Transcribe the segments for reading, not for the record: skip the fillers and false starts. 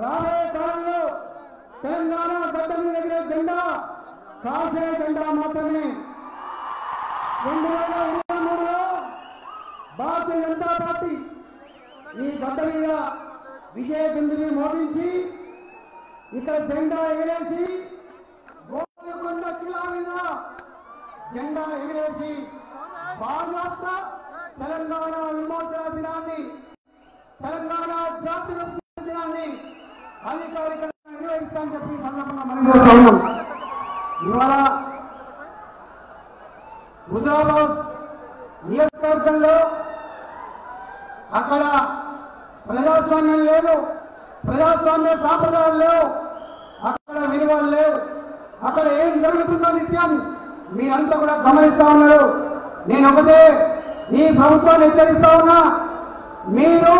రాబోయే కాలంలో తెలంగాణ గడ్డ మీద ఎగిరే జెండా కాషాయ జెండా మాత్రమే. 2023లో భారతీయ జనతా పార్టీ ఈ గడ్డ మీద విజయ బిందుని మోపించి ఇక్కడ జెండా ఎగిరేసి గోల్కొండ కిలా మీద జెండా ఎగిరేసి భారత తెలంగాణ విమోచన దినాన్ని, తెలంగాణ జాతీయ దినాన్ని అధికారికంగా నిర్వహిస్తామని చెప్పి సందర్భంగా మనం చేస్తా ఉన్నాం. ఇవాళ హుజరాబాద్ నియోజకవర్గంలో అక్కడ ప్రజాస్వామ్యం లేదు, ప్రజాస్వామ్య సాంప్రదాయాలు లేవు, అక్కడ విలువలు లేవు. అక్కడ ఏం జరుగుతుందో నిత్యం మీరంతా కూడా గమనిస్తా ఉన్నారు. నేను ఒకటే ఈ ప్రభుత్వాన్ని హెచ్చరిస్తా ఉన్నా, మీరు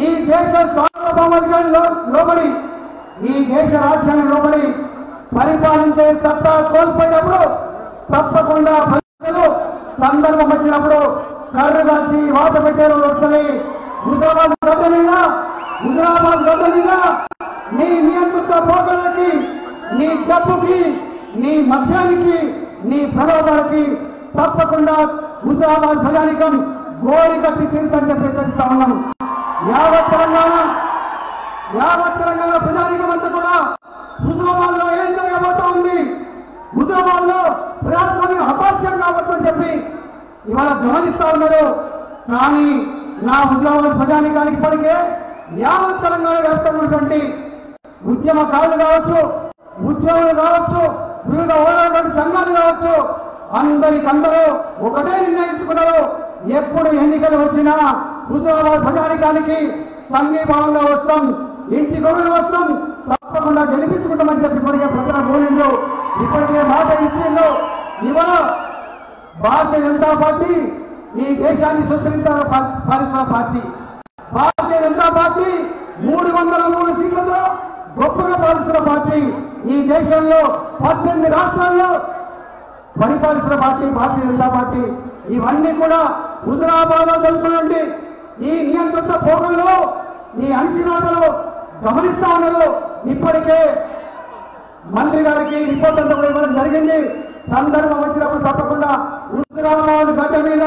ఈ దేశ సార్వభౌమాధికారంలో లోబడి, ఈ దేశ రాజ్యాన్ని లోబడి పరిపాలించే సత్తా కోల్పోయినప్పుడు తప్పకుండా ప్రజలు సందర్భం వచ్చినప్పుడు కర్రు కాల్చి వాత పెట్టే రోజు వస్తుంది. హుజరాబాద్ గడ్డ మీద నీ నియంత్రిత పోకలకి, నీ డబ్బుకి, నీ మద్యానికి, నీ ప్రలోభాలకి తప్పకుండా హుజరాబాద్ ప్రజానికం గోరి కట్టి తీరుతని చెప్పి హెచ్చరిస్తా ఉన్నాం. యావత్ తెలంగాణ ప్రజానికం అంతా కూడా హుజరాబాద్ లో ఏం జరగబోతా ఉంది, హుజరాబాద్ లో ప్రజాస్వామ్యం అపాస్యం కాబోతుందని చెప్పి ఇవాళ గమనిస్తా ఉన్నారు. కానీ నా హుజరాబాద్ ప్రజానికానికి ఇప్పటికే యావత్ తెలంగాణ వ్యాప్తంగా ఉన్నటువంటి ఉద్యమకారులు కావచ్చు, ఉద్యోగులు కావచ్చు, వివిధ ఓడటువంటి సంఘాలు కావచ్చు, అందరికందరూ ఒకటే నిర్ణయించుకున్నారు. ఎప్పుడు ఎన్నికలు వచ్చినా హుజరాబాద్ ప్రజానికానికి సంఘీభావంగా వస్తాం, ఇంటి గొడవలు వస్తాం, తప్పకుండా గెలిపించుకుంటామని చెప్పి ఇప్పటికే ప్రజల గోలిండు, ఇప్పటికే మాట ఇచ్చిండు. ఇవాళ భారతీయ జనతా పార్టీ ఈ దేశాన్ని పాలిస్తున్న పార్టీ. భారతీయ జనతా పార్టీ 303 సీట్లతో గొప్పగా పాలిస్తున్న పార్టీ. ఈ దేశంలో 18 రాష్ట్రాల్లో పరిపాలిస్తున్న పార్టీ భారతీయ జనతా పార్టీ. ఇవన్నీ కూడా హుజరాబాద్ లో జరుగుతున్నటువంటి ఈ నియంత్రిత పోకల్లో, ఈ అణచివేతలో గమనిస్తా ఉన్నారు. ఇప్పటికే మంత్రి గారికి రిపోర్ట్ అంతా కూడా ఇవ్వడం జరిగింది. సందర్భం వచ్చినప్పుడు తప్పకుండా హుజరాబాద్ గడ్డ మీద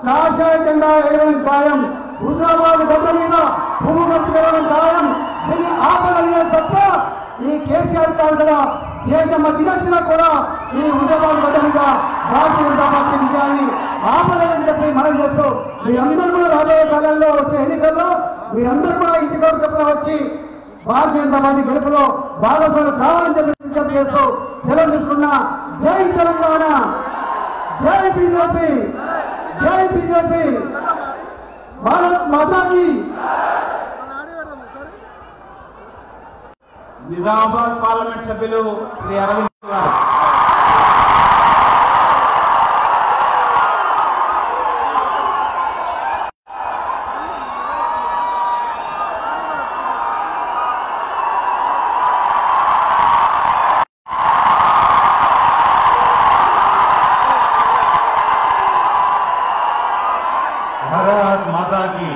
కాషాయ జెండా ఎగరడం ఖాయం, హుజరాబాద్ గడ్డ మీద పువ్వు గుర్తు ఎగరడం ఖాయం. దీన్ని ఆపగలిగే సత్తా ఈ కేసీఆర్ కాదు కదా, జేజమ్మ దిగొచ్చినా కూడా ఈ హుజరాబాద్ గడ్డ మీద భారతీయ జనతా పార్టీ విజయాన్ని ఆపలేదని చెప్పి మనం చేస్తూ మీరందరూ కూడా రాబోయే కాలంలో వచ్చే ఎన్నికల్లో మీరందరూ కూడా ఇంటికి చెప్పిన వచ్చి భారతీయ జనతా పార్టీ గెలుపులో భాగస్వాములు కావాలని చెప్పి విజ్ఞప్తి చేస్తూ సెలవు తీసుకున్నా. జై తెలంగాణ, జై బీజేపీ, జై బీజేపీ, భారత్ మాతాకి. నిజామాబాద్ పార్లమెంట్ సభ్యులు శ్రీ అరవింద్ గారు. భారత్ మాతా की,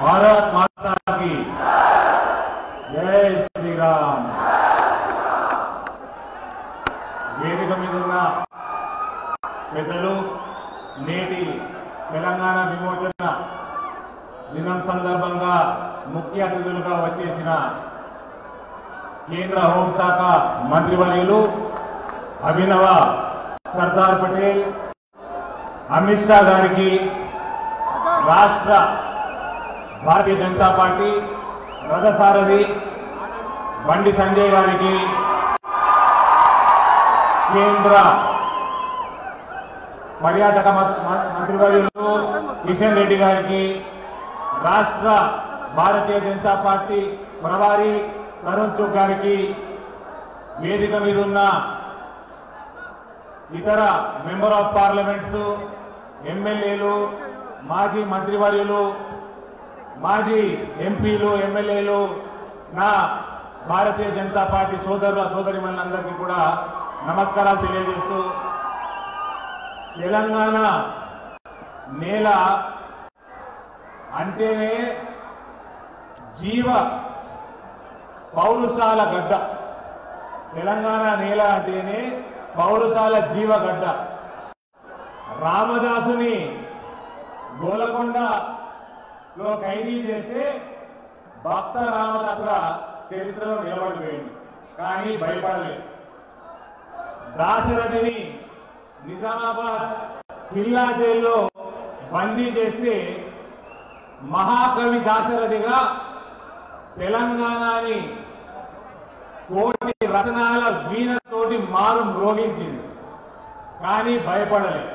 భారత్ మాతా की జై శ్రీరామ్. వేదిక మీద ఉన్న పెద్దలు, నేటి తెలంగాణ విమోచన దినం సందర్భంగా ముఖ్య అతిథులుగా వచ్చేసిన కేంద్ర హోంశాఖ మంత్రివర్యులు అభినవ సర్దార్ పటేల్, అమిత్ షా గారికి, రాష్ట్ర భారతీయ జనతా పార్టీ రథసారథి బండి సంజయ్ గారికి, కేంద్ర పర్యాటక మంత్రివర్యులు కిషన్ రెడ్డి గారికి, రాష్ట్ర భారతీయ జనతా పార్టీ ప్రభారి తరుణ్ చుగ్ గారికి, వేదిక మీద ఉన్న ఇతర మెంబర్ ఆఫ్ పార్లమెంట్స్, ఎమ్మెల్యేలు, మాజీ మంత్రివర్యులు, మాజీ ఎంపీలు, ఎమ్మెల్యేలు, నా భారతీయ జనతా పార్టీ సోదరుల సోదరిమణులందరికీ కూడా నమస్కారాలు తెలియజేస్తూ, తెలంగాణ నేల అంటేనే జీవ పౌరుషాల గడ్డ. తెలంగాణ నేల అంటేనే పౌరుషాల జీవగడ్డ. రామదాసుని గోలకొండలో ఖైదీ చేస్తే భక్త రామదాసుగా చరిత్రలో నిలబడిపోయింది. కానీ భయపడలేదు. దాశరథిని నిజామాబాద్ కిల్లా జైల్లో బందీ చేస్తే మహాకవి దాశరథిగా తెలంగాణని కోటి రత్నాల వీణతోటి మారు మ్రోగించింది. కానీ భయపడలేదు.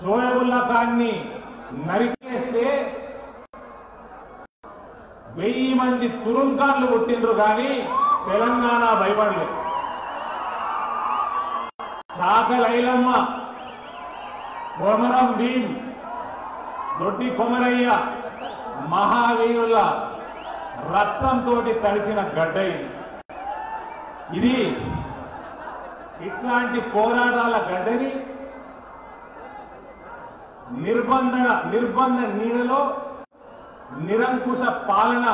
షోయబుల్లా ఖాన్ని నరికేస్తే 1000 మంది తురుంకాన్లు పుట్టిండ్రు. కానీ తెలంగాణ భయపడలేదు. చాకలైలమ్మ, కొమరం భీం, దొడ్డి కొమరయ్య మహావీరుల రక్తంతో తడిసిన గడ్డ ఇది. ఇట్లాంటి పోరాటాల గడ్డని నిర్బంధ నీడలో నిరంకుశ పాలన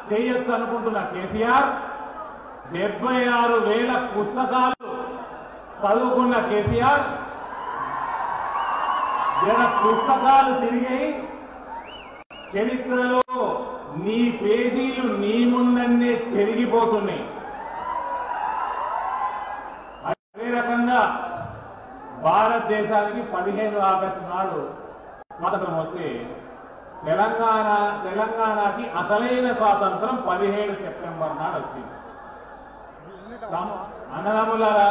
చేయొచ్చు అనుకుంటున్న కేసీఆర్ 76,000 పుస్తకాలు చదువుకున్న కేసీఆర్ పుస్తకాలు తిరిగి చరిత్రలో నీ పేజీలు నీ ముందన్నే చెరిగిపోతున్నాయి. అదే రకంగా భారతదేశానికి 15 ఆగస్టు నాడు స్వాతంత్రం వస్తే తెలంగాణకి అసలైన స్వాతంత్రం 17 సెప్టెంబర్ నాడు వచ్చింది. అన్నదమ్ములారా,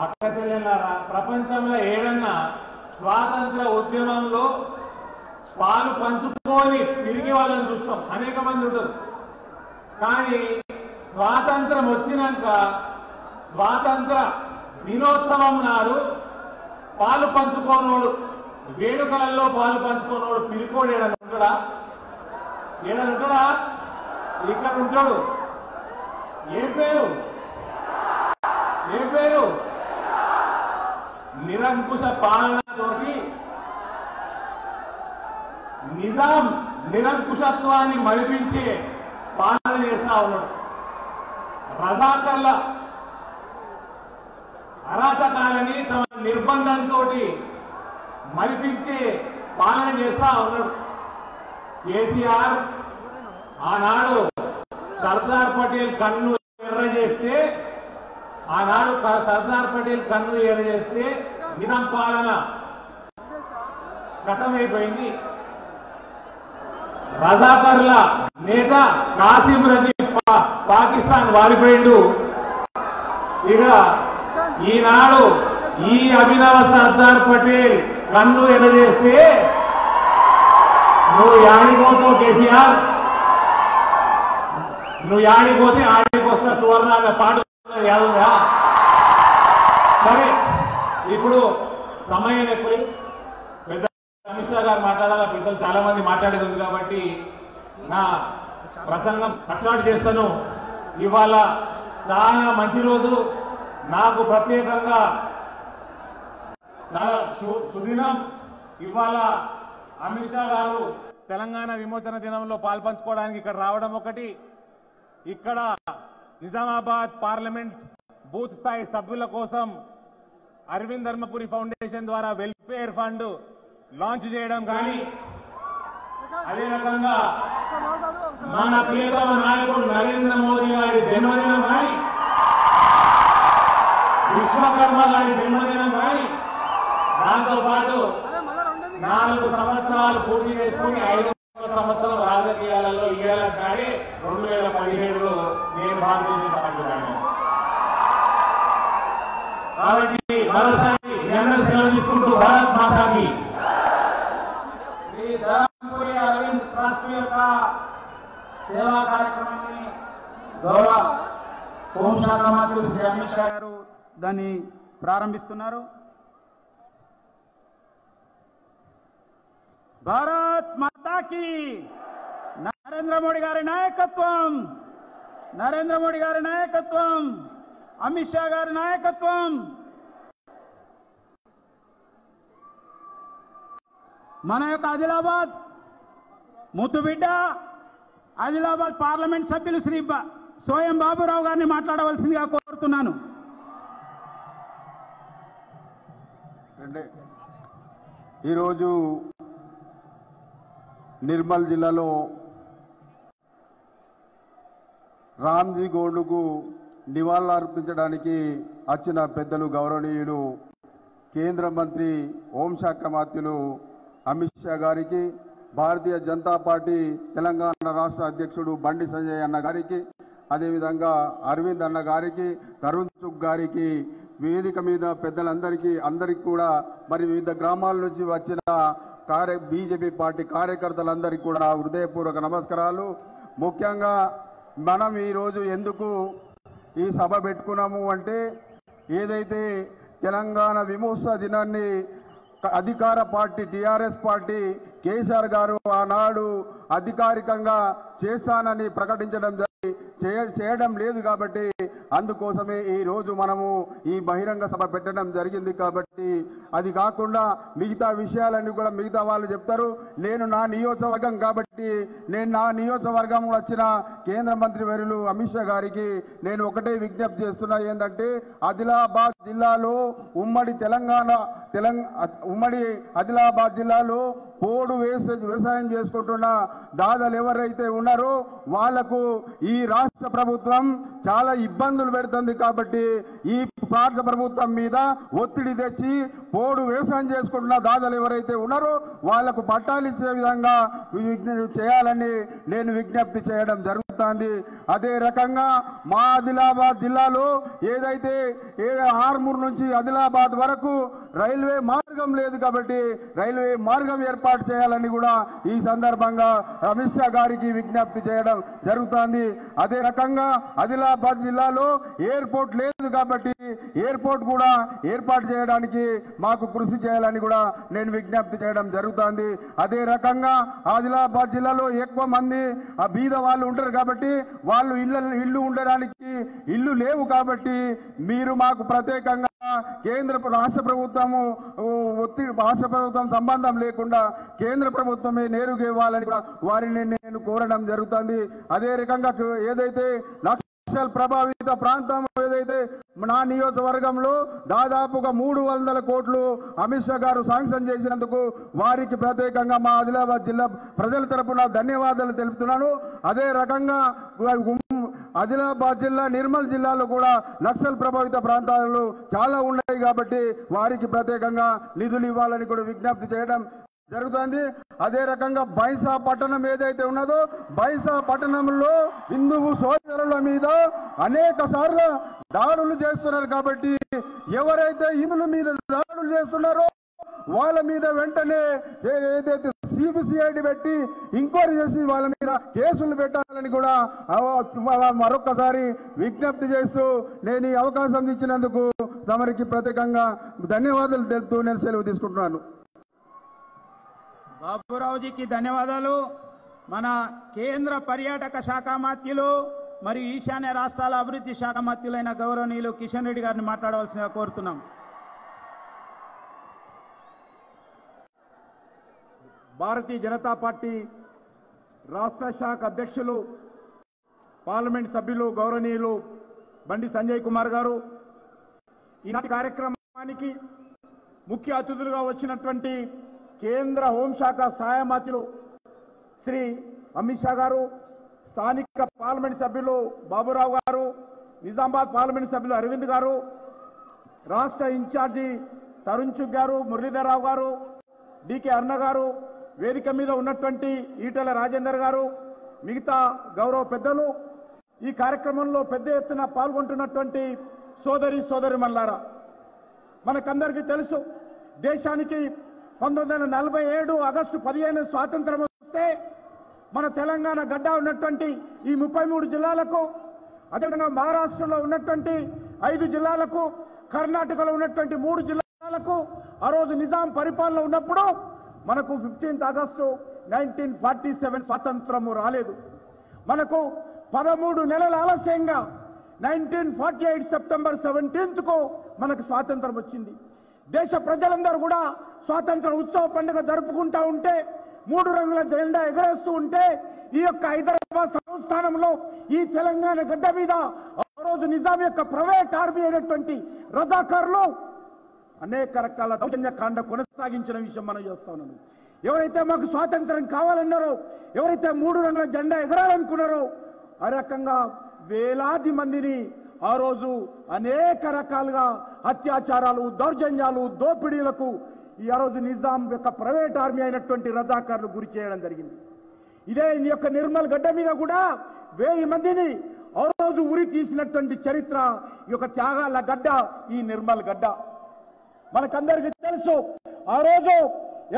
అక్క చెల్లెలారా, ప్రపంచంలో ఏదన్నా స్వాతంత్ర ఉద్యమంలో పాలు పంచుకొని తిరిగి వాళ్ళని చూస్తాం. అనేక మంది ఉంటారు. కానీ స్వాతంత్రం వచ్చినాక స్వాతంత్ర దినోత్సవం నాడు పాలు పంచుకోనోడు, వేడుకలలో పాలు పంచుకోనోడు పిలికోడు ఏడని ఉంటాడా? ఏడని ఉంటాడా? ఇక్కడ ఉంటాడు. ఏం పేరు? నిరంకుశ పాలనతోటి నిజాం నిరంకుశత్వాన్ని మరిపించే పాలన చేస్తా ఉన్నాడు. రజాకర్ల అరాచకాలని తమ నిర్బంధంతో మరిపించే పాలన చేస్తా ఉన్నాడు. కేసీఆర్ ఆనాడు సర్దార్ పటేల్ కన్ను ఎర్ర చేస్తే నిజాం పాలన ఖతమైపోయింది. రజాకర్ల నేత కాసిం రజీద్ పాకిస్తాన్ వారిపోయిండు. ఇక ఈనాడు ఈ అభినవ సర్దార్ పటేల్ కన్ను ఎర్రజేస్తే నువ్వు యాడిపోతావు కేసీఆర్? నువ్వు యాడిపోతే ఆడిపోతా సువర్ణ పాట యాదుగా. సరే, ఇప్పుడు సమయం ఎక్కువ. పెద్ద అమిత్ షా గారు మాట్లాడాలా, పెద్దలు చాలా మంది మాట్లాడేది ఉంది కాబట్టి నా ప్రసంగం కట్సాటు చేస్తాను. ఇవాళ చాలా మంచి రోజు. నాకు ప్రత్యేకంగా చాలా సుదినం. ఇవాళ అమిత్ షా గారు తెలంగాణ విమోచన దినంలో పాల్పంచుకోవడానికి ఇక్కడ రావడం ఒకటి, ఇక్కడ నిజామాబాద్ పార్లమెంట్ బూత్ స్థాయి సభ్యుల కోసం అరవింద్ ధర్మపురి ఫౌండేషన్ ద్వారా వెల్ఫేర్ ఫండ్ లాంచ్ చేయడం కానీ, అదే రకంగా మన ప్రియతమ నాయకుడు నరేంద్ర మోదీ గారి జన్మదినం కానీ, విశ్వకర్మ గారి జన్మదినం కానీ, దాంతో పాటు 4 సంవత్సరాలు పూర్తి చేసుకుని 5వ సంవత్సరం రాజకీయాలలో ఇవాళ కానీ 2017లో నేను భారతీయ జనతా పార్టీ. కాబట్టి మరోసారి అందరూ సెలవు తీసుకుంటూ భారత్ మాతాకి. శ్రీ ధర్మపురి అరవింద్ ట్రస్ట్ యొక్క సేవా కార్యక్రమాన్ని గౌరవ హోంశాఖ మంత్రి శ్రీ అమిత్ షా గారు దాన్ని ప్రారంభిస్తున్నారు. భారత్ మాతాకి. నరేంద్ర మోడీ గారి నాయకత్వం, నరేంద్ర మోడీ గారి నాయకత్వం, అమిత్ షా గారి నాయకత్వం. మన యొక్క ఆదిలాబాద్ ముద్దుబిడ్డ ఆదిలాబాద్ పార్లమెంట్ సభ్యులు శ్రీ సోయం బాబురావు గారిని మాట్లాడవలసిందిగా కోరుతున్నాను. ఈరోజు నిర్మల్ జిల్లాలో రామ్జీ గోండుకు నివాళులర్పించడానికి వచ్చిన పెద్దలు గౌరవనీయులు కేంద్ర మంత్రి హోంశాఖ మంత్రులు అమిత్ షా గారికి, భారతీయ జనతా పార్టీ తెలంగాణ రాష్ట్ర అధ్యక్షుడు బండి సంజయ్ అన్న గారికి, అదేవిధంగా అరవింద్ అన్న గారికి, తరుణ్ చుగ్ గారికి, వేదిక మీద పెద్దలందరికీ కూడా మరి వివిధ గ్రామాల నుంచి వచ్చిన బీజేపీ పార్టీ కార్యకర్తలందరికీ కూడా హృదయపూర్వక నమస్కారాలు. ముఖ్యంగా మనం ఈరోజు ఎందుకు ఈ సభ పెట్టుకున్నాము అంటే, ఏదైతే తెలంగాణ విమోచన దినాన్ని అధికార పార్టీ టీఆర్ఎస్ పార్టీ కేసీఆర్ గారు ఆనాడు అధికారికంగా చేస్తానని ప్రకటించడం చేయడం లేదు కాబట్టి అందుకోసమే ఈ రోజు మనము ఈ బహిరంగ సభ పెట్టడం జరిగింది. కాబట్టి అది కాకుండా మిగతా విషయాలన్నీ కూడా మిగతా వాళ్ళు చెప్తారు. నేను నా నియోజకవర్గం కాబట్టి నేను నా నియోజకవర్గంలో వచ్చిన కేంద్ర మంత్రి వర్యులు అమిత్ షా గారికి నేను ఒకటే విజ్ఞప్తి చేస్తున్నా, ఏంటంటే ఆదిలాబాద్ జిల్లాలో ఉమ్మడి ఆదిలాబాద్ జిల్లాలో పోడు వ్యవసాయం చేసుకుంటున్న దాదాలు ఎవరైతే ఉన్నారో వాళ్లకు ఈ రాష్ట్ర ప్రభుత్వం చాలా ఇబ్బందులు పెడుతుంది. కాబట్టి ఈ రాష్ట్ర ప్రభుత్వం మీద ఒత్తిడి తెచ్చి పోడు వ్యవసాయం చేసుకుంటున్న దాదాలు ఎవరైతే ఉన్నారో వాళ్లకు పట్టాలు ఇచ్చే విధంగా చేయాలని నేను విజ్ఞప్తి చేయడం జరుగుతుంది. అదే రకంగా మా ఆదిలాబాద్ జిల్లాలో ఏదైతే ఆర్మూర్ నుంచి ఆదిలాబాద్ వరకు రైల్వే మార్గం లేదు కాబట్టి రైల్వే మార్గం ఏర్పాటు చేయాలని కూడా ఈ సందర్భంగా అమిత్ షా గారికి విజ్ఞప్తి చేయడం జరుగుతుంది. అదే రకంగా ఆదిలాబాద్ జిల్లాలో ఎయిర్పోర్ట్ లేదు కాబట్టి ఎయిర్పోర్ట్ కూడా ఏర్పాటు చేయడానికి మాకు కృషి చేయాలని కూడా నేను విజ్ఞప్తి చేయడం జరుగుతుంది. అదే రకంగా ఆదిలాబాద్ జిల్లాలో ఎక్కువ మంది బీద వాళ్ళు ఉంటారు కాబట్టి వాళ్ళు ఇల్లు ఉండడానికి ఇల్లు లేవు కాబట్టి మీరు మాకు ప్రత్యేకంగా రాష్ట్ర ప్రభుత్వము రాష్ట్ర ప్రభుత్వం సంబంధం లేకుండా కేంద్ర ప్రభుత్వమే నేరుగా ఇవ్వాలని కూడా వారిని నేను కోరడం జరుగుతుంది. అదే రకంగా ఏదైతే నక్సల్ ప్రభావిత ప్రాంతం ఏదైతే నా నియోజకవర్గంలో దాదాపుగా 300 కోట్లు అమిత్ షా గారు శాంక్షన్ చేసినందుకు వారికి ప్రత్యేకంగా మా ఆదిలాబాద్ జిల్లా ప్రజల తరపున ధన్యవాదాలు తెలుపుతున్నాను. అదే రకంగా ఆదిలాబాద్ జిల్లా నిర్మల్ జిల్లాలో కూడా నక్సల్ ప్రభావిత ప్రాంతాలు చాలా ఉన్నాయి కాబట్టి వారికి ప్రత్యేకంగా నిధులు ఇవ్వాలని కూడా విజ్ఞప్తి చేయడం జరుగుతుంది. అదే రకంగా బైసా పట్టణం ఏదైతే ఉన్నదో బైసా పట్టణంలో హిందువు సోదరుల మీద అనేక సార్లు దాడులు చేస్తున్నారు కాబట్టి ఎవరైతే హిందువుల మీద దాడులు చేస్తున్నారో వాళ్ళ మీద వెంటనే ఏదైతే సిబిసిఐడి పెట్టి ఎంక్వైరీ చేసి వాళ్ళ మీద కేసులు పెట్టాలని కూడా మరొకసారి విజ్ఞప్తి చేస్తూ నేను ఈ అవకాశం ఇచ్చినందుకు తమరికి ప్రత్యేకంగా ధన్యవాదాలు తెలుపుతూ నేను సెలవు తీసుకుంటున్నాను. బాబురావుజీకి ధన్యవాదాలు. మన కేంద్ర పర్యాటక శాఖ మంత్రులు మరియు ఈశాన్య రాష్ట్రాల అభివృద్ధి శాఖ మంత్రులైన గౌరవనీయులు కిషన్ రెడ్డి గారిని మాట్లాడవలసిందిగా కోరుతున్నాం. భారతీయ జనతా పార్టీ రాష్ట్ర శాఖ అధ్యక్షులు పార్లమెంట్ సభ్యులు గౌరవనీయులు బండి సంజయ్ కుమార్ గారు, ఈనాటి కార్యక్రమానికి ముఖ్య అతిథులుగా వచ్చినటువంటి కేంద్ర హోంశాఖ సహాయ మంత్రులు శ్రీ అమిత్ షా గారు, స్థానిక పార్లమెంట్ సభ్యులు బాబురావు గారు, నిజామాబాద్ పార్లమెంట్ సభ్యులు అరవింద్ గారు, రాష్ట్ర ఇన్ఛార్జి తరుణ్ చుగ్ గారు, మురళీధరరావు గారు, డికే అరుణ గారు, వేదిక మీద ఉన్నటువంటి ఈటెల రాజేందర్ గారు, మిగతా గౌరవ పెద్దలు, ఈ కార్యక్రమంలో పెద్ద ఎత్తున పాల్గొంటున్నటువంటి సోదరిమణులారా, మనకందరికీ తెలుసు దేశానికి 1947 ఆగస్టు 15 స్వాతంత్రం వస్తే మన తెలంగాణ గడ్డ ఉన్నటువంటి ఈ 33 జిల్లాలకు, అదేవిధంగా మహారాష్ట్రలో ఉన్నటువంటి 5 జిల్లాలకు, కర్ణాటకలో ఉన్నటువంటి 3 జిల్లాలకు ఆ రోజు నిజాం పరిపాలన ఉన్నప్పుడు మనకు 15 ఆగస్టు 1947 స్వాతంత్రము రాలేదు. మనకు 13 నెలల ఆలస్యంగా 1948 సెప్టెంబర్ 17కు మనకు స్వాతంత్రం వచ్చింది. దేశ ప్రజలందరూ కూడా స్వాతంత్ర ఉత్సవ పండుగ జరుపుకుంటూ ఉంటే, 3 రంగుల జెండా ఎగరేస్తూ ఉంటే ఈ యొక్క హైదరాబాద్ సంస్థానంలో ఈ తెలంగాణ గడ్డ మీద ఆ రోజు నిజాం యొక్క ప్రైవేట్ ఆర్మీ అయినటువంటి రజాకారులు అనేక రకాల దౌర్జన్యకాండ కొనసాగించిన విషయం మనం చేస్తా ఉన్నాం. ఎవరైతే మాకు స్వాతంత్రం కావాలన్నారో, ఎవరైతే 3 రంగుల జెండా ఎగరాలనుకున్నారో, ఆ రకంగా వేలాది మందిని ఆ రోజు అనేక రకాలుగా అత్యాచారాలు, దౌర్జన్యాలు, దోపిడీలకు ఈ ఆ రోజు నిజాం యొక్క ప్రైవేట్ ఆర్మీ అయినటువంటి రజాకారులు గురి చేయడం జరిగింది. ఇదే ఈ యొక్క నిర్మల్ గడ్డ మీద కూడా 1000 మందిని ఆ రోజు ఉరి తీసినటువంటి చరిత్ర ఈ యొక్క త్యాగాల గడ్డ ఈ నిర్మల్ గడ్డ. మనకందరికీ తెలుసు, ఆ రోజు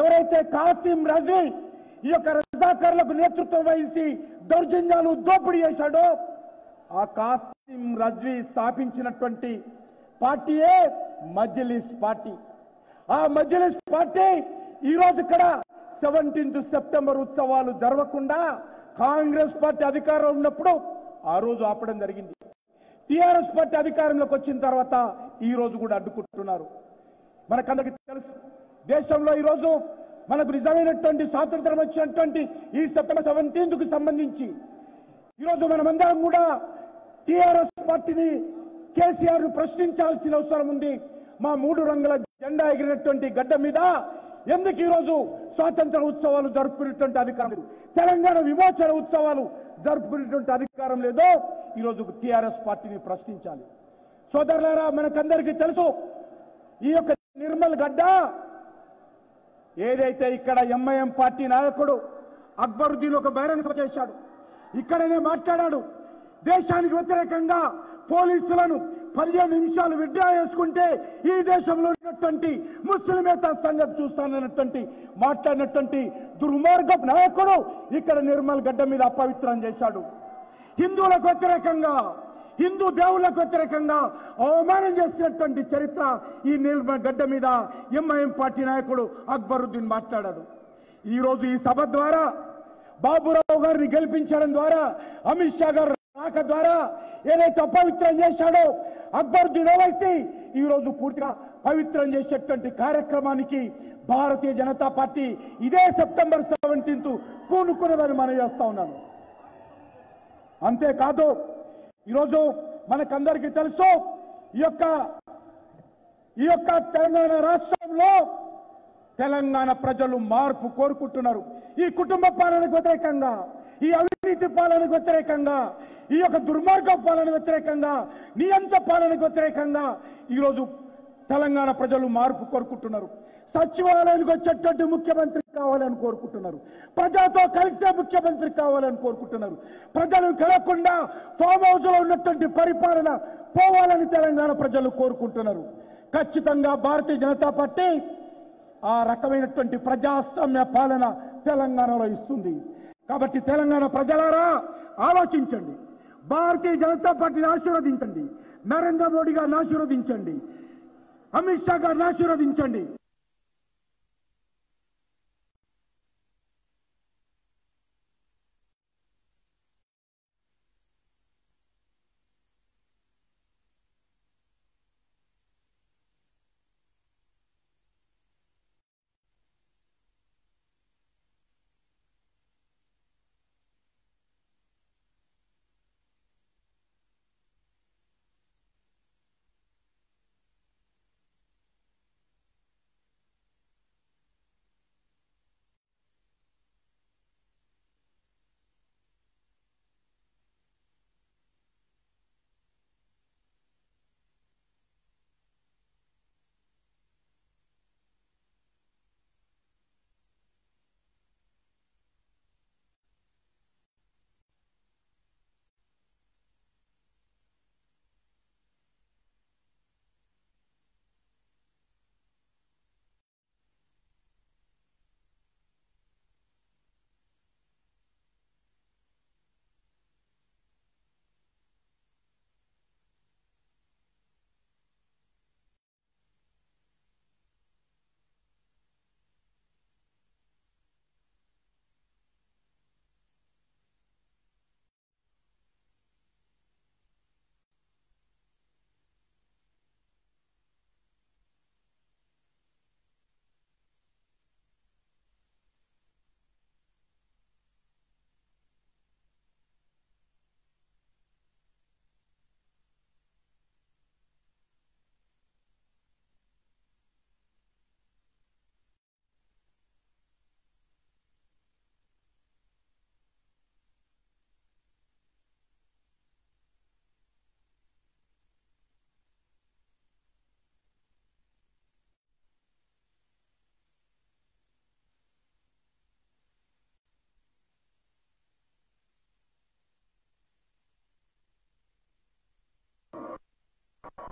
ఎవరైతే కాసిం రజీ ఈ యొక్క రజాకారులకు నేతృత్వం వహించి దౌర్జన్యాలు, దోపిడీ చేశాడో, ఆ కాసిం రజ్వీ స్థాపించినటువంటి పార్టీయే మజ్లిస్ పార్టీ. ఆ మజ్లిస్ పార్టీ ఈ రోజు ఇక్కడ 17th సెప్టెంబర్ ఉత్సవాలు జరగకుండా కాంగ్రెస్ పార్టీ అధికారంలో ఉన్నప్పుడు ఆ రోజు ఆపడం జరిగింది. టీఆర్ఎస్ పార్టీ అధికారంలోకి వచ్చిన తర్వాత ఈ రోజు కూడా అడ్డుకుంటున్నారు. మనకందరికీ తెలుసు, దేశంలో ఈ రోజు మనకు నిజమైనటువంటి స్వాతంత్రం వచ్చినటువంటి ఈ సెప్టెంబర్ 17కు సంబంధించి ఈరోజు మనమందరం కూడా టీఆర్ఎస్ పార్టీని, కేసీఆర్ ను ప్రశ్నించాల్సిన అవసరం ఉంది. మా 3 రంగుల జెండా ఎగిరినటువంటి గడ్డ మీద ఎందుకు ఈరోజు స్వాతంత్ర ఉత్సవాలు జరుపుకునేటువంటి అధికారం లేదు, తెలంగాణ విమోచన ఉత్సవాలు జరుపుకునేటువంటి అధికారం లేదో ఈరోజు టీఆర్ఎస్ పార్టీని ప్రశ్నించాలి. సోదరులారా, మనకందరికీ తెలుసు, ఈ యొక్క నిర్మల్ గడ్డ ఏదైతే ఇక్కడ ఎంఐఎం పార్టీ నాయకుడు అక్బరుద్దీన్ ఒక బహిరంగ సభ చేశాడు. ఇక్కడనే మాట్లాడాడు, దేశానికి వ్యతిరేకంగా పోలీసులను 15 నిమిషాలు విడ్డా చేసుకుంటే ఈ దేశంలో ఉన్నటువంటి ముస్లిమేతర సంగతి చూస్తానన్నటువంటి మాట్లాడినటువంటి దుర్మార్గపు నాయకుడు ఇక్కడ నిర్మల్ గడ్డ మీద అపవిత్రం చేశాడు. హిందువులకు వ్యతిరేకంగా, హిందూ దేవుళ్లకు వ్యతిరేకంగా అవమానం చేసినటువంటి చరిత్ర ఈ నిర్మల్ గడ్డ మీద ఎంఐఎం పార్టీ నాయకుడు అక్బరుద్దీన్ మాట్లాడాడు. ఈ రోజు ఈ సభ ద్వారా బాబురావు గారిని గెలిపించడం ద్వారా, అమిత్ షా గారు రాక ద్వారా ఏదైతే అపవిత్రం చేశాడో అక్బరుద్దీన్ ఓవైసీ ఈ రోజు పూర్తిగా పవిత్రం చేసేటువంటి కార్యక్రమానికి భారతీయ జనతా పార్టీ ఇదే సెప్టెంబర్ 17 పూనుకున్నదని మనం చేస్తా ఉన్నాను. అంతేకాదు, ఈరోజు మనకందరికీ తెలుసు, ఈ యొక్క తెలంగాణ రాష్ట్రంలో తెలంగాణ ప్రజలు మార్పు కోరుకుంటున్నారు. ఈ కుటుంబ పాలనకు వ్యతిరేకంగా, ఈ అవినీతి పాలనకు వ్యతిరేకంగా, ఈ యొక్క దుర్మార్గ పాలన వ్యతిరేకంగా, నియంత పాలనకు వ్యతిరేకంగా ఈరోజు తెలంగాణ ప్రజలు మార్పు కోరుకుంటున్నారు. సచివాలయానికి వచ్చేటువంటి ముఖ్యమంత్రి కావాలని కోరుకుంటున్నారు. ప్రజలతో కలిసే ముఖ్యమంత్రి కావాలని కోరుకుంటున్నారు. ప్రజలను కలగకుండా ఫామ్ హౌస్ లో ఉన్నటువంటి పరిపాలన పోవాలని తెలంగాణ ప్రజలు కోరుకుంటున్నారు. ఖచ్చితంగా భారతీయ జనతా పార్టీ ఆ రకమైనటువంటి ప్రజాస్వామ్య పాలన తెలంగాణలో ఇస్తుంది. కాబట్టి తెలంగాణ ప్రజలారా ఆలోచించండి, భారతీయ జనతా పార్టీని ఆశీర్వదించండి, నరేంద్ర మోడీ గారిని ఆశీర్వదించండి, అమిత్ షా గారిని ఆశీర్వదించండి.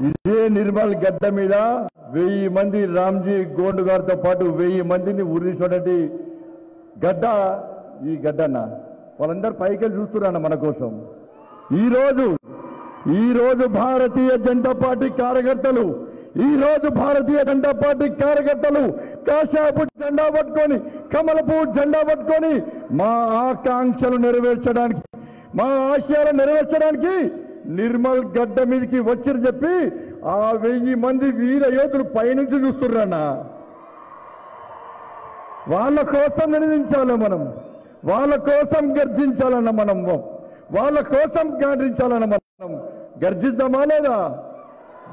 ఇదే నిర్మల్ గడ్డ మీద 1000 మంది రామ్జీ గోండు గారితో పాటు 1000 మందిని ఉరిసినటువంటి గడ్డ ఈ గడ్డన్న. వాళ్ళందరూ పైకి చూస్తున్నారన్న మన కోసం. ఈ రోజు భారతీయ జనతా పార్టీ కార్యకర్తలు కాషాయపు జెండా పట్టుకొని, కమలపు జెండా పట్టుకొని మా ఆకాంక్షలు నెరవేర్చడానికి, మా ఆశయాలు నెరవేర్చడానికి నిర్మల్ గడ్డ మీదకి వచ్చిని చెప్పి ఆ 1000 మంది వీర యోధులు పైనుంచి చూస్తున్నారన్న. వాళ్ళ కోసం నినదించాలి మనం, వాళ్ళ కోసం గర్జించాలన్న మనం, వాళ్ళ కోసం గాండ్రించాలన్న మనం. గర్జిద్దామా లేదా?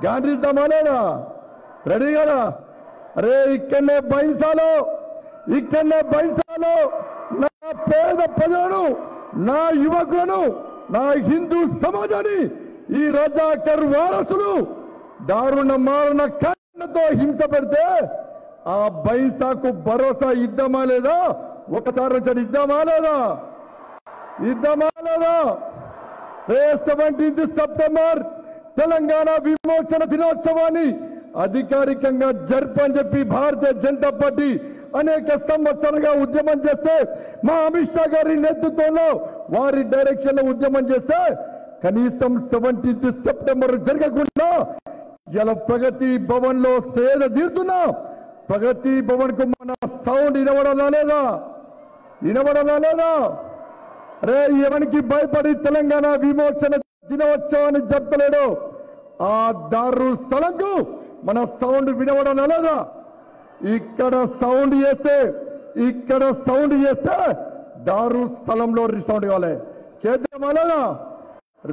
గాండ్రిద్దామా లేదా? రెడీ కదా? అరే ఇక్కడనే బైంసాలో నా పేద ప్రజలను, నా యువకులను, నా హిందూ సమాజాన్ని ఈ రజాకర్ వారసులు దారుణ మారణ కారణంతో హింస పెడితే ఆ బైంసాకు భరోసా ఇద్దామా లేదా? ఒకసారి వచ్చాడు, ఇద్దామా లేదా? 17th సెప్టెంబర్ తెలంగాణ విమోచన దినోత్సవాన్ని అధికారికంగా జరపని చెప్పి భారతీయ జనతా పార్టీ అనేక సంవత్సరాలుగా ఉద్యమం చేస్తే, మా అమిత్ షా గారి నేతృత్వంలో వారి డైరెక్షన్ లో ఉద్యమం చేస్తే కనీసం 17th సెప్టెంబర్ జరగకుండా ఇలా ప్రగతి భవన్ లో సేద తీరుతున్నా. ప్రగతి భవన్ కు మన సౌండ్ వినబడాలా లేదా? అరే ఎవరికి భయపడి తెలంగాణ విమోచన దినోత్సవాన్ని జరపలేడు ఆ దారు స్థలంకు మన సౌండ్ వినబడాలా లేదా? ఇక్కడ సౌండ్ చేస్తే దారు స్థలంలో సౌండ్ కావాలి. చేద్దామా లేదా?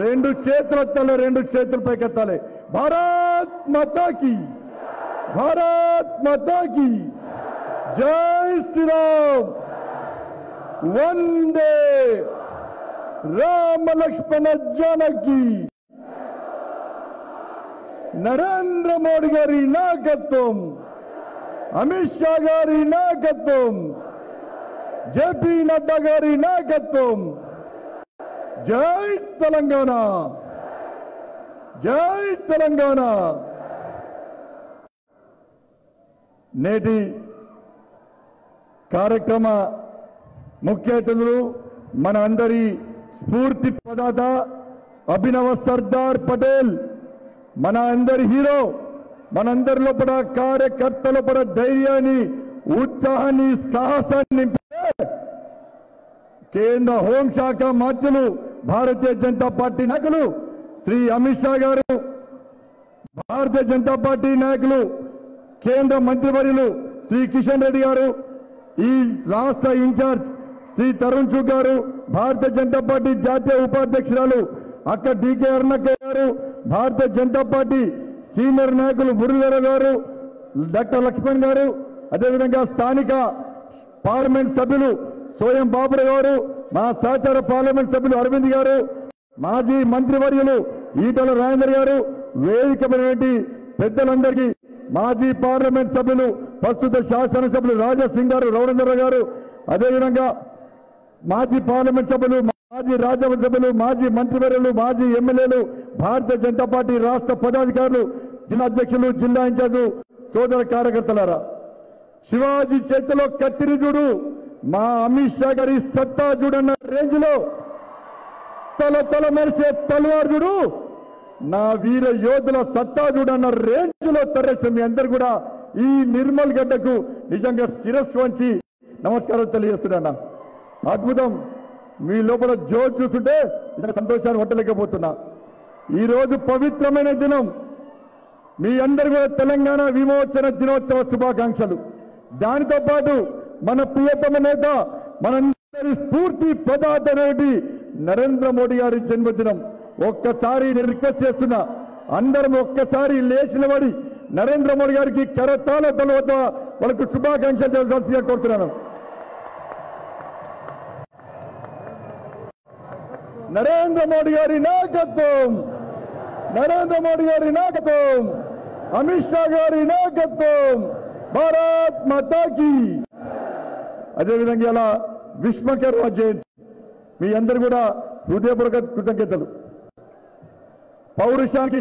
2 చేతులు ఎత్తాలి, 2 చేతులు పైకెత్తాలి. భారత్ మాతాకి జై శ్రీరామ్. వందే రామ లక్ష్మణ జానకి. నరేంద్ర మోడీ గారి నాయకత్వం, అమిత్ షా గారి నాయకత్వం, జేపీ నడ్డా గారి నాయకత్వం. జై తెలంగాణ. నేటి కార్యక్రమ ముఖ్య అతిథులు మన అందరి స్ఫూర్తి ప్రదాత అభినవ సర్దార్ పటేల్, మన అందరి హీరో, మనందరి లోపల కార్యకర్త లోపల ధైర్యాన్ని, ఉత్సాహాన్ని, సాహసాన్ని నింపే కేంద్ర హోంశాఖ మంత్రులు, భారతీయ జనతా పార్టీ నాయకులు శ్రీ అమిత్ షా గారు, భారతీయ జనతా పార్టీ నాయకులు కేంద్ర మంత్రివర్యులు శ్రీ కిషన్ రెడ్డి గారు, ఈ రాష్ట్ర ఇన్ఛార్జ్ శ్రీ తరుణ్ చుగ్ గారు, భారతీయ జనతా పార్టీ జాతీయ ఉపాధ్యక్షురాలు అక్క డికే అరుణక్క గారు, భారతీయ జనతా పార్టీ సీనియర్ నాయకులు మురళీధర గారు, డాక్టర్ లక్ష్మణ్ గారు, అదేవిధంగా స్థానిక పార్లమెంట్ సభ్యులు సోయం బాబురావు గారు, మా సహచార పార్లమెంట్ సభ్యులు అరవింద్ గారు, మాజీ మంత్రివర్యులు ఈటల రాజేందర్ గారు, వేదికమైనటువంటి పెద్దలందరికీ, మాజీ పార్లమెంట్ సభ్యులు ప్రస్తుత శాసనసభ్యులు రాజాసింగ్ గారు, రవీంద్ర గారు, అదేవిధంగా మాజీ పార్లమెంట్ సభ్యులు, మాజీ రాజ్యసభ సభ్యులు, మాజీ మంత్రివర్యులు, మాజీ ఎమ్మెల్యేలు, భారతీయ జనతా పార్టీ రాష్ట్ర పదాధికారులు, జిల్లా అధ్యక్షులు, జిల్లా ఇన్ఛార్జు, సోదర కార్యకర్తలారా, శివాజీ చేతిలో కత్తిరి చూడు, మా అమిత్ షా గారి సత్తా చూడన్న రేంజ్ లో తల మెరిసే తలవారు చూడు, నా వీర యోధుల సత్తా చూడన్న రేంజ్ లో తరలిసిన మీ అందరు కూడా ఈ నిర్మల్ గడ్డకు నిజంగా శిరస్సు వంచి నమస్కారం తెలియజేస్తున్నా. అద్భుతం. మీ లోపల జోరు చూస్తుంటే నిజంగా సంతోషాన్ని వట్టలేకపోతున్నా. ఈ రోజు పవిత్రమైన దినం. మీ అందరు కూడా తెలంగాణ విమోచన దినోత్సవ శుభాకాంక్షలు. దానితో పాటు మన ప్రియతమ నేత, మనందరి స్ఫూర్తి ప్రదాత నరేంద్ర మోడీ గారి జన్మదినం. ఒక్కసారి నేను రిక్వెస్ట్ చేస్తున్నా, అందరం ఒక్కసారి లేచి నిలబడి నరేంద్ర మోడీ గారికి కరతాళ తలవద్ద వాళ్ళకు శుభాకాంక్షలు చేయాల్సిందిగా కోరుతున్నాను. నరేంద్ర మోడీ గారి నాయకత్వం, నరేంద్ర మోడీ గారి నాయకత్వం, అమిత్ షా గారి నాయకత్వం, భారత్ మాతాకి. అదేవిధంగా ఇలా విశ్వకర్మ జయంతి. మీ అందరు కూడా హృదయపూర్వక కృతజ్ఞతలు. పౌరుషానికి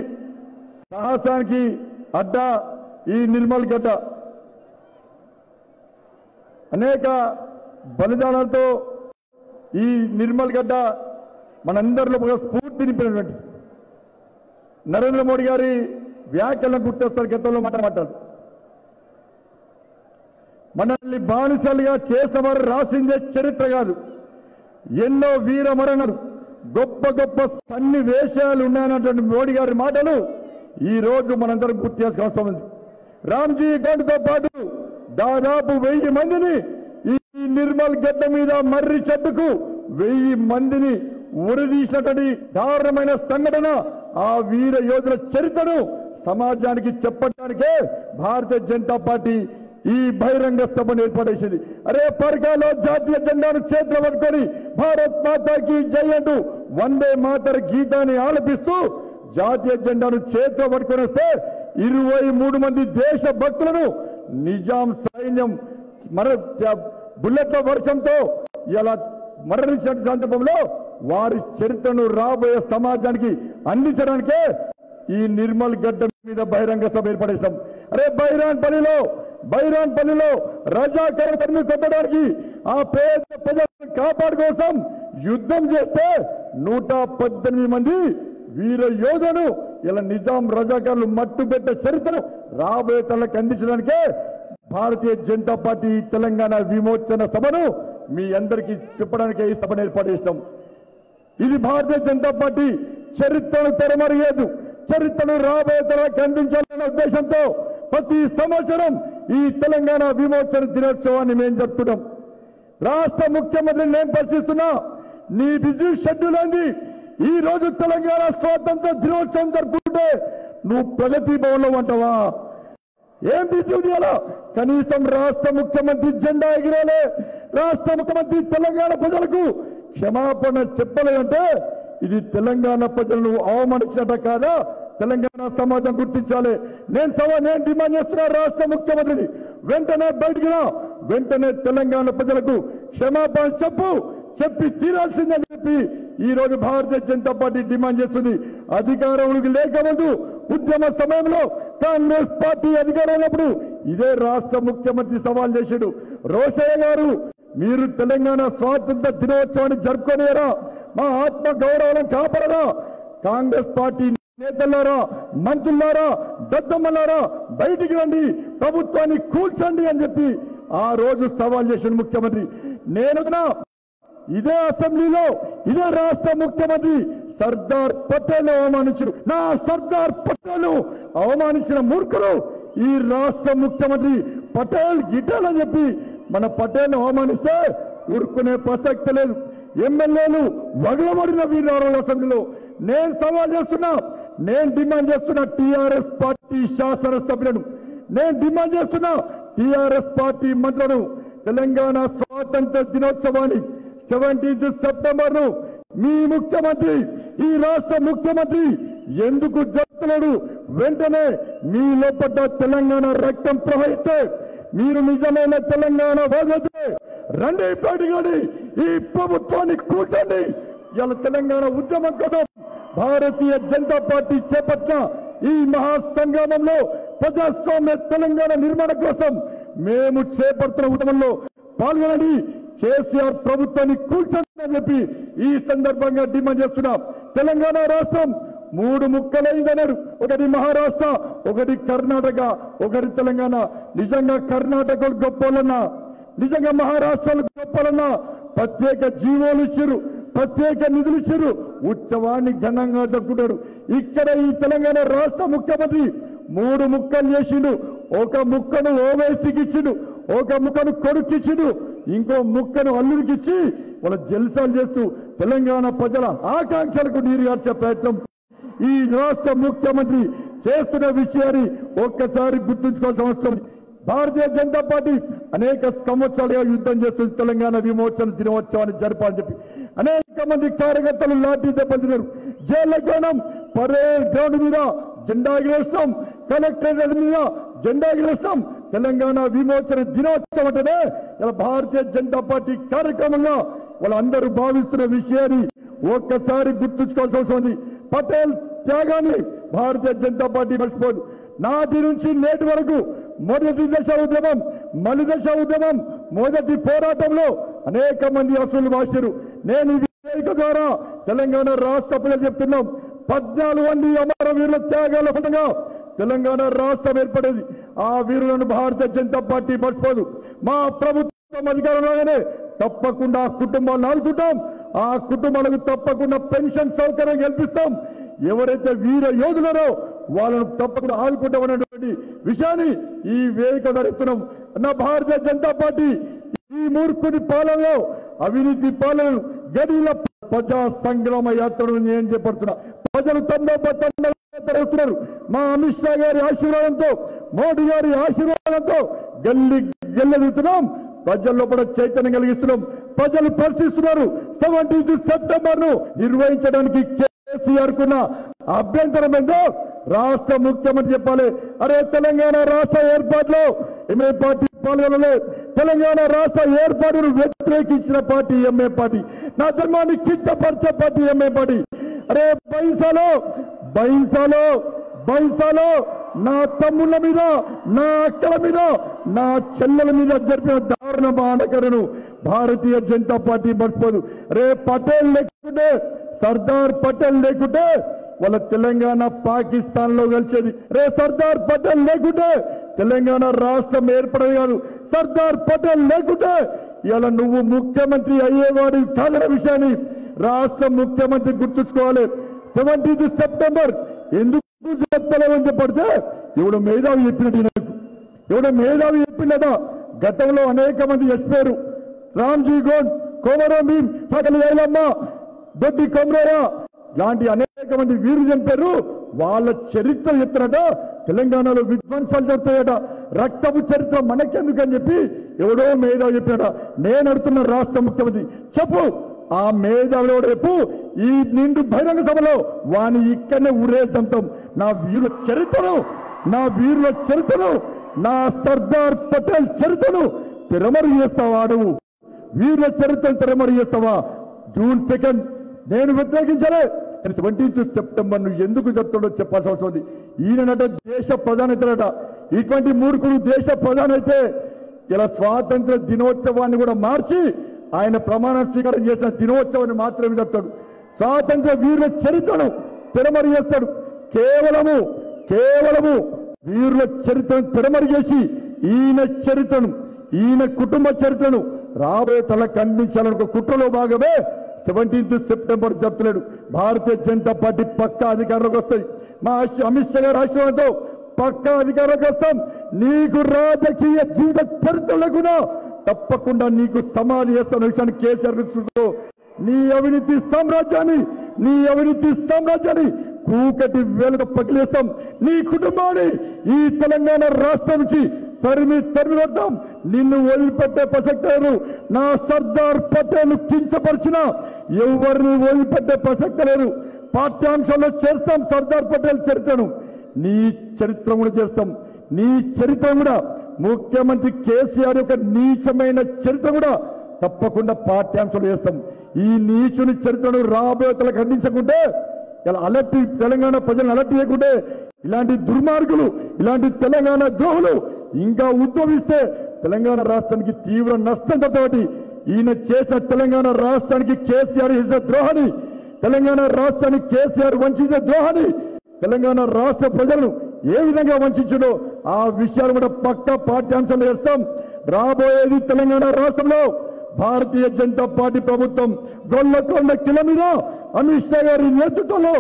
సాహసానికి అడ్డా ఈ నిర్మల్ గడ్డ. అనేక బలిదానాలతో ఈ నిర్మల్ గడ్డ మనందరిలో ఒక స్ఫూర్తి నింపినటువంటి నరేంద్ర మోడీ గారి వ్యాఖ్యలను గుర్తొస్తారు. గతంలో మాట్లాడతారు, మనల్ని బానిసలుగా చేసేవారు రాసిందే చరిత్ర కాదు, ఎన్నో వీర మరణాలు, గొప్ప గొప్ప సన్నివేశాలు ఉన్నాయన్నటువంటి మోడీ గారి మాటలు ఈ రోజు మనందరం గుర్తు చేసుకోవాల్సిన అవసరం ఉంది. రామ్జీ గండ్తో పాటు దాదాపు 1000 మందిని ఈ నిర్మల్ గడ్డ మీద మర్రి చెట్టుకు 1000 మందిని ఉరిదీసినటువంటి దారుణమైన సంఘటన, ఆ వీర యోధుల చరిత్రను సమాజానికి చెప్పడానికే భారతీయ జనతా పార్టీ ఈ బహిరంగ సభను ఏర్పాటు చేసింది. అరే పర్గాలో జాతీయ జెండాను చేతిలో పట్టుకొని భారత్ మాతాకి జై అంటూ వందే మాతర గీతాన్ని ఆలపిస్తూ జాతీయ జెండాను చేతిలో పట్టుకొని వస్తే 23 మంది దేశ భక్తులను నిజాం సైన్యం బుల్లెట్ల వర్షంతో ఇలా మరణించిన సందర్భంలో వారి చరిత్రను రాబోయే సమాజానికి అందించడానికే ఈ నిర్మల్ గడ్డ మీద బహిరంగ సభ ఏర్పడేశాం. అరే బైరాన్ పల్లిలో రజాకారుల తరిమి కొట్టడానికి ఆ పేద ప్రజలను కాపాడు కోసం యుద్ధం చేస్తే 118 మంది వీర యోధులను ఇలా నిజాం రజాకారులు మట్టుబెట్ట చరిత్రను రాబోయే తలకు అందించడానికే భారతీయ జనతా పార్టీ తెలంగాణ విమోచన సభను మీ అందరికీ చెప్పడానికే ఈ సభను ఏర్పాటు చేస్తాం. ఇది భారతీయ జనతా పార్టీ చరిత్రను తెరమరిగేదు, చరిత్రను రాబోయే తరానికి అందించాలన్న ఉద్దేశంతో ప్రతి సంవత్సరం ఈ తెలంగాణ విమోచన దినోత్సవాన్ని మేము జరుపుతున్నాం. రాష్ట్ర ముఖ్యమంత్రిని నేను ప్రశ్నిస్తున్నా, నీ బిజీ షెడ్యూల్ ఏంది? ఈ రోజు తెలంగాణ స్వాతంత్ర దినోత్సవం జరుపుకుంటే నువ్వు ప్రగతి భవన్లో ఉంటావా? ఏం బిజీ చేయాలా? కనీసం రాష్ట్ర ముఖ్యమంత్రి జెండా ఎగిరాలే, రాష్ట్ర ముఖ్యమంత్రి తెలంగాణ ప్రజలకు క్షమాపణ చెప్పలేదంటే ఇది తెలంగాణ ప్రజలను అవమానించినట్ట కాదా? తెలంగాణ సమాజం గుర్తించాలి. నేను డిమాండ్ చేస్తున్నా రాష్ట్ర ముఖ్యమంత్రిని, వెంటనే బయటికి రా, వెంటనే తెలంగాణ ప్రజలకు క్షమాపణ చెప్పి తీరాల్సిందని చెప్పి ఈ రోజు భారతీయ జనతా పార్టీ డిమాండ్ చేస్తుంది. అధికారంలోకి లేకముందు ఉద్యమ సమయంలో కాంగ్రెస్ పార్టీ అధికారం ఉన్నప్పుడు ఇదే రాష్ట్ర ముఖ్యమంత్రి సవాల్ చేశాడు. రోషయ్య గారు, మీరు తెలంగాణ స్వాతంత్ర దినోత్సవాన్ని జరుపుకోలేరా? మా ఆత్మ గౌరవం కాపాడరా? కాంగ్రెస్ పార్టీ నేతలారా, మంత్రులారా, దద్దమ్మలారా బయటికి రండి, ప్రభుత్వాన్ని కూల్చండి అని చెప్పి ఆ రోజు సవాల్ చేసిన ముఖ్యమంత్రి. నేను ఇదే అసెంబ్లీలో ఇదే రాష్ట్ర ముఖ్యమంత్రి సర్దార్ పటేల్ అవమానించారు. నా సర్దార్ పటేల్ అవమానించిన మూర్ఖులు ఈ రాష్ట్ర ముఖ్యమంత్రి పటేల్ గిటేల్ అని చెప్పి మన పటేల్ అవమానిస్తే ఊరుకునే ప్రసక్తి లేదు. ఎమ్మెల్యేలు వగలబడిన వీరాల అసెంబ్లీలో నేను సవాల్ చేస్తున్నా, నేను డిమాండ్ చేస్తున్నా టీఆర్ఎస్ పార్టీ శాసనసభ్యులను, నేను డిమాండ్ చేస్తున్నా టీఆర్ఎస్ పార్టీ మంత్రులను, తెలంగాణ స్వాతంత్ర దినోత్సవాన్ని 17 సెప్టెంబర్ మీ ముఖ్యమంత్రి, ఈ రాష్ట్ర ముఖ్యమంత్రి ఎందుకు జరుపుతున్నాడు? వెంటనే మీ లోపల తెలంగాణ రక్తం ప్రవహిస్తే, మీరు నిజమైన తెలంగాణ వాదతే రండి, బయటగాడి ఈ ప్రభుత్వాన్ని కూర్చోండి. ఇలా తెలంగాణ ఉద్యమం కోసం భారతీయ జనతా పార్టీ చేపట్టిన ఈ మహాసంగ్రామంలో ప్రజాస్వామ్య తెలంగాణ నిర్మాణం కోసం మేము చేపడుతున్న ఉద్యమంలో పాల్గొనండి. కేసీఆర్ ప్రభుత్వాన్ని కూల్చండి అని చెప్పి ఈ సందర్భంగా డిమాండ్ చేస్తున్నాం. తెలంగాణ రాష్ట్రం 3 ముక్కలైందన్నారు. ఒకటి మహారాష్ట్ర, ఒకటి కర్ణాటక, ఒకటి తెలంగాణ. నిజంగా కర్ణాటకలు గొప్పలన్నా, నిజంగా మహారాష్ట్రలు గొప్పలన్నా ప్రత్యేక జీవోలు ఇచ్చారు, ప్రత్యేక నిధులు ఇచ్చారు, ఉత్సవాన్ని ఘనంగా జరుపుకుంటారు. ఇక్కడ ఈ తెలంగాణ రాష్ట్ర ముఖ్యమంత్రి 3 ముక్కలు చేసిండు. ఒక ముక్కను ఓవైసీకి ఇచ్చిండు, ఒక ముక్కను కొడుకిచ్చిండు, ఇంకో ముక్కను అల్లుడికిచ్చి వాళ్ళ జల్సాలు చేస్తూ తెలంగాణ ప్రజల ఆకాంక్షలకు నీరుగార్చే ప్రయత్నం ఈ రాష్ట్ర ముఖ్యమంత్రి చేస్తున్న విషయాన్ని ఒక్కసారి గుర్తుంచుకోవాల్సిన అవసరం. భారతీయ జనతా పార్టీ అనేక సంవత్సరాలుగా యుద్ధం చేస్తుంది తెలంగాణ విమోచన దినోత్సవాన్ని జరపాలని చెప్పి. అనేక మంది కార్యకర్తలు లాఠీ దెబ్బతిన్నారు. జైళ్ల కోణం పరేడ్ గ్రౌండ్ మీద జెండా ఎగిరేస్తాం, కలెక్టరేట్ మీద జెండా ఎగిరేస్తాం. తెలంగాణ విమోచన దినోత్సవం అంటేనే ఇలా భారతీయ జనతా పార్టీ కార్యక్రమంగా వాళ్ళందరూ భావిస్తున్న విషయాన్ని ఒక్కసారి గుర్తుంచుకోవాల్సి వస్తుంది. పటేల్ త్యాగాన్ని భారతీయ జనతా పార్టీ మర్చిపోదు. నాటి నుంచి నేటి వరకు మొదటి దశ ఉద్యమం, మలి దశ ఉద్యమం, మొదటి పోరాటంలో అనేక మంది అసలు భాషలు. నేను ఈ వేదిక ద్వారా తెలంగాణ రాష్ట్ర ప్రజలు చెప్తున్నాం, 14 మంది అమరవీరుల త్యాగాల ఫలంగా తెలంగాణ రాష్ట్రం ఏర్పడేది. ఆ వీరులను భారతీయ జనతా పార్టీ మర్చిపోదు. మా ప్రభుత్వం అధికారంలోనే తప్పకుండా కుటుంబాలను ఆదుకుంటాం. ఆ కుటుంబాలకు తప్పకుండా పెన్షన్ సౌకర్యం కల్పిస్తాం. ఎవరైతే వీర యోధులరో వాళ్ళను తప్పకుండా ఆదుకుంటామనేటువంటి విషయాన్ని ఈ వేదిక ధరిస్తున్నాం. నా భారతీయ జనతా పార్టీ ఈ మూర్ఖుని పాలనలో, అవినీతి పాలనను గడిల ప్రజా సంగ్రామ యాత్రను నేను చేపడుతున్నా. ప్రజలు తరుస్తున్నారు. మా అమిత్ షా గారి ఆశీర్వాదంతో, మోడీ గారి ఆశీర్వాదంతో గెల్లెదుతున్నాం. ప్రజల్లో కూడా చైతన్యం కలిగిస్తున్నాం. ప్రజలు పరిశీలిస్తున్నారు. 17 సెప్టెంబర్ ను నిర్వహించడానికి కేసీఆర్ కున్న అభ్యంతరం ఏందో రాష్ట్ర ముఖ్యమంత్రి చెప్పాలి. అరే తెలంగాణ రాష్ట్ర ఏర్పాటులో ఎంఏ పార్టీ పాల్గొనలే. తెలంగాణ రాష్ట్ర ఏర్పాటును వ్యతిరేకించిన పార్టీ ఎంఏ పార్టీ. నా ధర్మాన్ని కించపరిచే పార్టీ ఎంఏ పార్టీ. అరే బైంసాలో నా తమ్ముళ్ళ మీద, నా అక్కల మీద, నా చెల్లెల మీద జరిపిన దారుణ మానకరను భారతీయ జనతా పార్టీ మర్చిపోదు. రే పటేల్ లేకుంటే, సర్దార్ పటేల్ లేకుంటే వాళ్ళ తెలంగాణ పాకిస్తాన్ లో కలిసేది. రే సర్దార్ పటేల్ లేకుంటే తెలంగాణ రాష్ట్రం ఏర్పడేది కాదు. సర్దార్ పటేల్ లేకుంటే ఇలా నువ్వు ముఖ్యమంత్రి అయ్యేవాడి కాదన్న విషయాన్ని రాష్ట్ర ముఖ్యమంత్రి గుర్తుంచుకోవాలి. 17 సెప్టెంబర్ ఎందుకు చెప్తలేమని చెప్పడితే ఎవడో మేధావి చెప్పిండట. గతంలో అనేక మంది చచ్చిపోయారు. రామ్జీ గోండ్, కోమరం భీం, సకలి ఐలమ్మ, దొడ్డి కొమరయ్య లాంటి అనేక మంది వీరులు చంపారు. వాళ్ళ చరిత్ర చెప్తారట. తెలంగాణలో విధ్వంసాలు జరుగుతాయట. రక్తపు చరిత్ర మనకెందుకని చెప్పి ఎవడో మేధావి చెప్పాడ. నేను అడుగుతున్న రాష్ట్ర ముఖ్యమంత్రి చెప్పు, ఆ మేధావిలో రేపు ఈ నిండు బహిరంగ సభలో వాని ఇక్కడనే ఉరే చంపం. నా వీరుల చరిత్రను, నా సర్దార్ పటేల్ చరిత్రను తెరమరు చేస్తావా? నువ్వు వీరుల చరిత్రను తెరమరు చేస్తావా? జూన్ 2 నేను వ్యతిరేకించలే. 17 సెప్టెంబర్ ను ఎందుకు చెప్తాడో చెప్పాల్సిన అవసరం ఉంది. ఈయనట దేశ ప్రధానైతాడట. ఇటువంటి మూర్ఖుడు దేశ ప్రధానైతే ఇలా స్వాతంత్ర దినోత్సవాన్ని కూడా మార్చి ఆయన ప్రమాణ స్వీకారం చేసిన దినోత్సవాన్ని మాత్రమే చెప్తాడు. స్వాతంత్ర వీరుల చరిత్రను తెరమరు చేస్తాడు. కేవలము వీరుల చరిత్రను తెరమరు చేసి ఈయన చరిత్రను, ఈయన కుటుంబ చరిత్రను రాబోయే తల ఖండించాలనుకో కుట్రలో భాగమే 17 సెప్టెంబర్ చెప్తున్నాడు. భారతీయ జనతా పార్టీ పక్కా అధికారంలోకి వస్తాయి. మా అమిత్ షా గారి ఆశీర్వాదంతో పక్కా అధికారంలోకి వస్తాం. నీకు రాజకీయ జీవిత చరిత్ర లేకుండా తప్పకుండా నీకు సమాధి చేస్తున్న విషయాన్ని కేసీఆర్ చూస్తూ నీ అవినీతి సామ్రాజ్యాన్ని కూకటి వేలుగా పగిలేస్తాం. నీ కుటుంబాన్ని ఈ తెలంగాణ రాష్ట్రం నుంచి తరిమి వద్దాం. నిన్ను వదిలిపెట్టే ప్రసక్తి లేదు. నా సర్దార్ పటేల్ కించపరిచిన ఎవరిని వదిలిపెట్టే ప్రసక్తి లేదు. పాఠ్యాంశాల్లో చేస్తాం సర్దార్ పటేల్ చరిత్రను. నీ చరిత్ర కూడా చేస్తాం. నీ చరిత్ర కూడా ముఖ్యమంత్రి కేసీఆర్ యొక్క నీచమైన చరిత్ర కూడా తప్పకుండా పాఠ్యాంశాలు చేస్తాం. ఈ నీచుని చరిత్రను రాబోయే తలకు అందించకుంటే, ఇలా అలర్ట్ తెలంగాణ ప్రజలను అలర్ట్ చేయకుంటే, ఇలాంటి దుర్మార్గులు, ఇలాంటి తెలంగాణ ద్రోహులు ఇంకా ఉద్భవిస్తే తెలంగాణ రాష్ట్రానికి తీవ్ర నష్టం తప్పటి. ఈయన చేసిన తెలంగాణ రాష్ట్రానికి కేసీఆర్ చేసిన ద్రోహాన్ని, తెలంగాణ రాష్ట్రానికి కేసీఆర్ వంచించిన ద్రోహాన్ని, తెలంగాణ రాష్ట్ర ప్రజలను ఏ విధంగా వంచించడో ఆ విషయాలు కూడా పక్కా పాఠ్యాంశాలు చేస్తాం. రాబోయేది తెలంగాణ రాష్ట్రంలో భారతీయ జనతా పార్టీ ప్రభుత్వం గొల్లకొండ కిల మీద అమిత్ షా గారి నేతృత్వంలో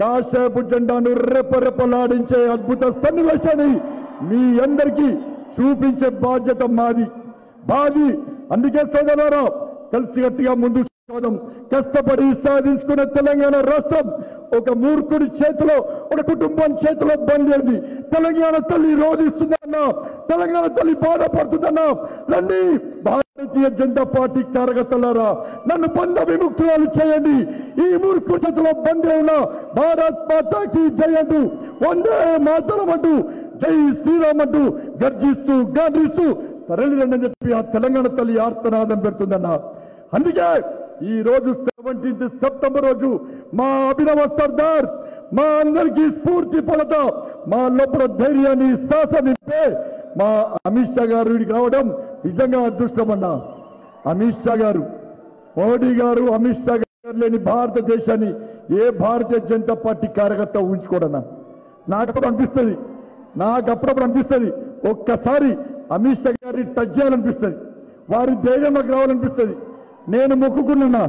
కాషాయపు జెండాను రెపరెపలాడించే అద్భుత సన్నివేశాన్ని మీ అందరికీ చూపించే బాధ్యత మాది. అందుకే సోదరులారా కలిసికట్టుగా ముందు సాగం. కష్టపడి సాధించుకున్న తెలంగాణ రాష్ట్రం ఒక మూర్ఖుడి చేతిలో, ఒక కుటుంబం చేతిలో బందేది. తెలంగాణ తల్లి రోధిస్తుందన్నా, తెలంగాణ తల్లి బాధపడుతుందన్నా, రండి భారతీయ జనతా పార్టీ కార్యకర్తలారా నన్ను బంధ విముక్తురాలు చేయండి. ఈ మూర్ఖుడి చేతిలో బందే ఉన్న భారత్ మాతాకి జై అంటూ, వందే మాతరం అంటూ, జై శ్రీరామ్ అంటూ గర్జిస్తూ గాండ్రిస్తూ తరలిరండి అని చెప్పి ఆ తెలంగాణ తల్లి ఆర్తనాదం పెడుతుందన్నా. అందుకే ఈ రోజు 17 సెప్టెంబర్ రోజు మా అభినవ సర్దార్, మా అందరికీ స్ఫూర్తి ఫలత, మా లోపల ధైర్యాన్ని శ్వాస నింపే మా అమిత్ షా గారు ఇక్కడికి రావడం నిజంగా అదృష్టమన్నా. అమిత్ షా గారు, మోడీ గారు, అమిత్ షా గారు లేని భారతదేశాన్ని ఏ భారతీయ జనతా పార్టీ కార్యకర్త ఊహించుకోడన్నా. నాకు అప్పుడప్పుడు అనిపిస్తుంది ఒక్కసారి అమిత్ షా గారిని టచ్ చేయాలనిపిస్తుంది, వారి ధైర్యం నాకు రావాలనిపిస్తుంది. నేను మొక్కుకున్నా,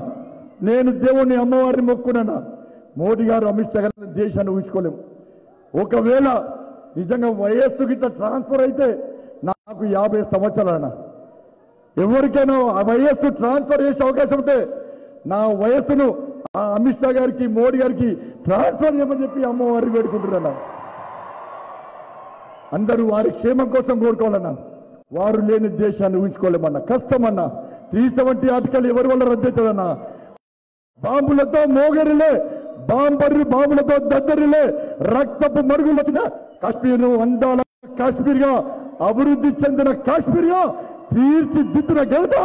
నేను దేవుణ్ణి అమ్మవారిని మొక్కుకున్నా. మోడీ గారు, అమిత్ షా గారు దేశాన్ని ఊహించుకోలేము. ఒకవేళ నిజంగా వయస్సు గిట్ట ట్రాన్స్ఫర్ అయితే నాకు 50 సంవత్సరాలన్నా. ఎవరికైనా ఆ వయస్సు ట్రాన్స్ఫర్ చేసే అవకాశం ఉంటే నా వయస్సును ఆ అమిత్ షా గారికి, మోడీ గారికి ట్రాన్స్ఫర్ చేయమని చెప్పి అమ్మవారిని వేడుకుంటున్నా. అందరూ వారి క్షేమం కోసం కోరుకోవాలన్నా. వారు లేని దేశాన్ని ఊహించుకోలేమన్నా. కష్టమన్నా. 370 ఆర్టికల్ ఎవరి వల్ల రద్దవుతుందన్నా? బాంబులతో మోగరిలే, బాంబులతో దద్దరిలే, రక్తపు మరుగులు వచ్చిన కాశ్మీర్ అందాల కాశ్మీర్ గా, అభివృద్ధి చెందిన కాశ్మీర్ గా తీర్చిదిద్దిన ఘనత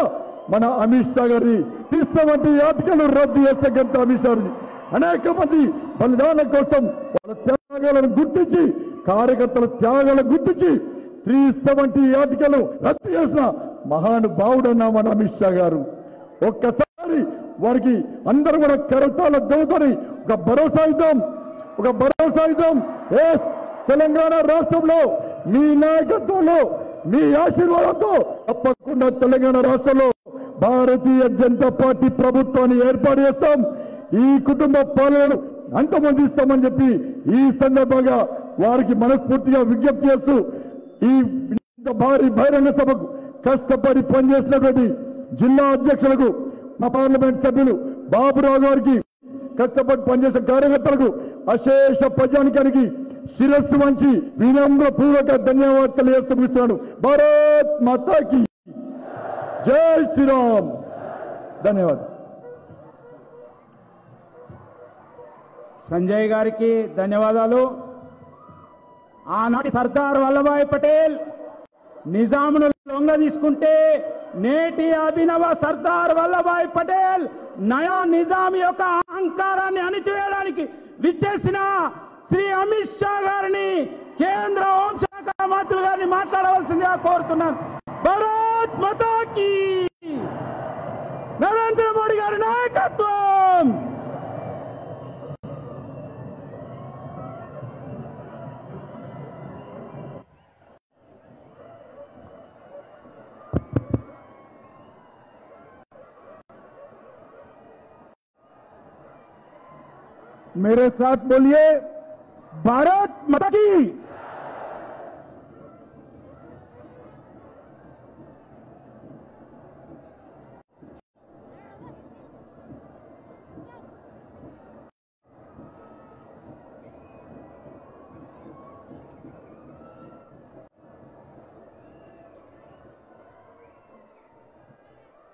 మన అమిత్ షా గారి. 370 ఆర్టికల్ రద్దు చేస్తే ఘనత అమిత్ షా గారిది. అనేక మంది బలిదానం కోసం వాళ్ళ త్యాగాలను గుర్తించి, కార్యకర్తల త్యాగాలను గుర్తించి 370 ఆర్టికల్ రద్దు చేసిన మహానుభావుడన్నా మన అమిత్ షా గారు. ఒక్కసారి వారికి అందరూ కూడా కరతాల దొరుకుతాయి. ఒక భరోసా ఇద్దాం. తెలంగాణ రాష్ట్రంలో మీ నాయకత్వంలో, మీ ఆశీర్వాదంతో తప్పకుండా తెలంగాణ రాష్ట్రంలో భారతీయ జనతా పార్టీ ప్రభుత్వాన్ని ఏర్పాటు చేస్తాం. ఈ కుటుంబ పాలనను అంతమొందిస్తామని చెప్పి ఈ సందర్భంగా వారికి మనస్ఫూర్తిగా విజ్ఞప్తి చేస్తూ, ఈ భారీ బహిరంగ సభకు కష్టపడి పనిచేసినటువంటి జిల్లా అధ్యక్షులకు, మా పార్లమెంట్ సభ్యులు బాబురావు గారికి, కష్టపడి పనిచేసిన కార్యకర్తలకు, అశేష ప్రజానికానికి శిరస్సు వంచి వినమ్ర పూర్వక ధన్యవాదాలు తెలియజేస్తూ ముగిస్తున్నాను. భారత్ మాతాకి జై శ్రీరామ్. ధన్యవాదాలు. సంజయ్ గారికి ధన్యవాదాలు. ఆనాటి సర్దార్ వల్లభాయ్ పటేల్ నిజామును లొంగ తీసుకుంటే, నేటి అభినవ సర్దార్ వల్లభాయ్ పటేల్ నయా నిజాం యొక్క అహంకారాన్ని అణిచివేయడానికి విచ్చేసిన శ్రీ అమిత్ షా గారిని, కేంద్ర హోంశాఖ మంత్రులు గారిని మాట్లాడవలసిందిగా కోరుతున్నాను. భారత్ మాతా కీ, నరేంద్ర మోడీ గారి నాయకత్వం. मेरे साथ बोलिए, भारत माता की।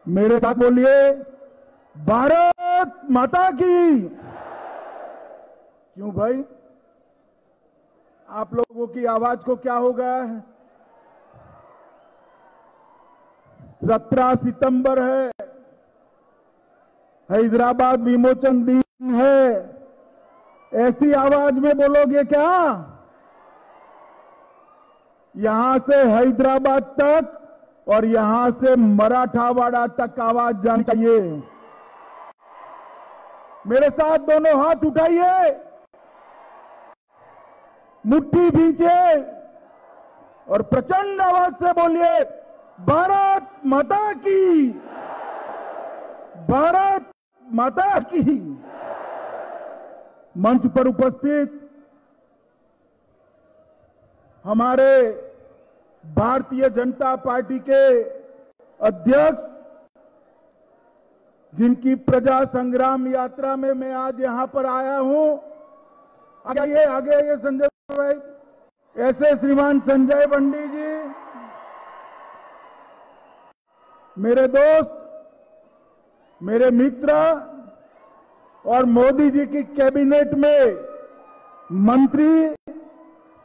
मेरे साथ बोलिए, भारत माता की। क्यों भाई, आप लोगों की आवाज को क्या हो गया है? 17 सितंबर है, हैदराबाद विमोचन दिन है, ऐसी आवाज में बोलोगे क्या? यहां से हैदराबाद तक और यहां से मराठावाड़ा तक आवाज जानी चाहिए। मेरे साथ दोनों हाथ उठाइए, मुट्ठी भींचे और प्रचंड आवाज से बोलिए, भारत माता की, भारत माता की। मंच पर उपस्थित हमारे भारतीय जनता पार्टी के अध्यक्ष, जिनकी प्रजा संग्राम यात्रा में मैं आज यहां पर आया हूं, आगे आइए संजय भाई, ऐसे श्रीमान संजय बंडी जी, मेरे दोस्त, मेरे मित्र और मोदी जी की कैबिनेट में मंत्री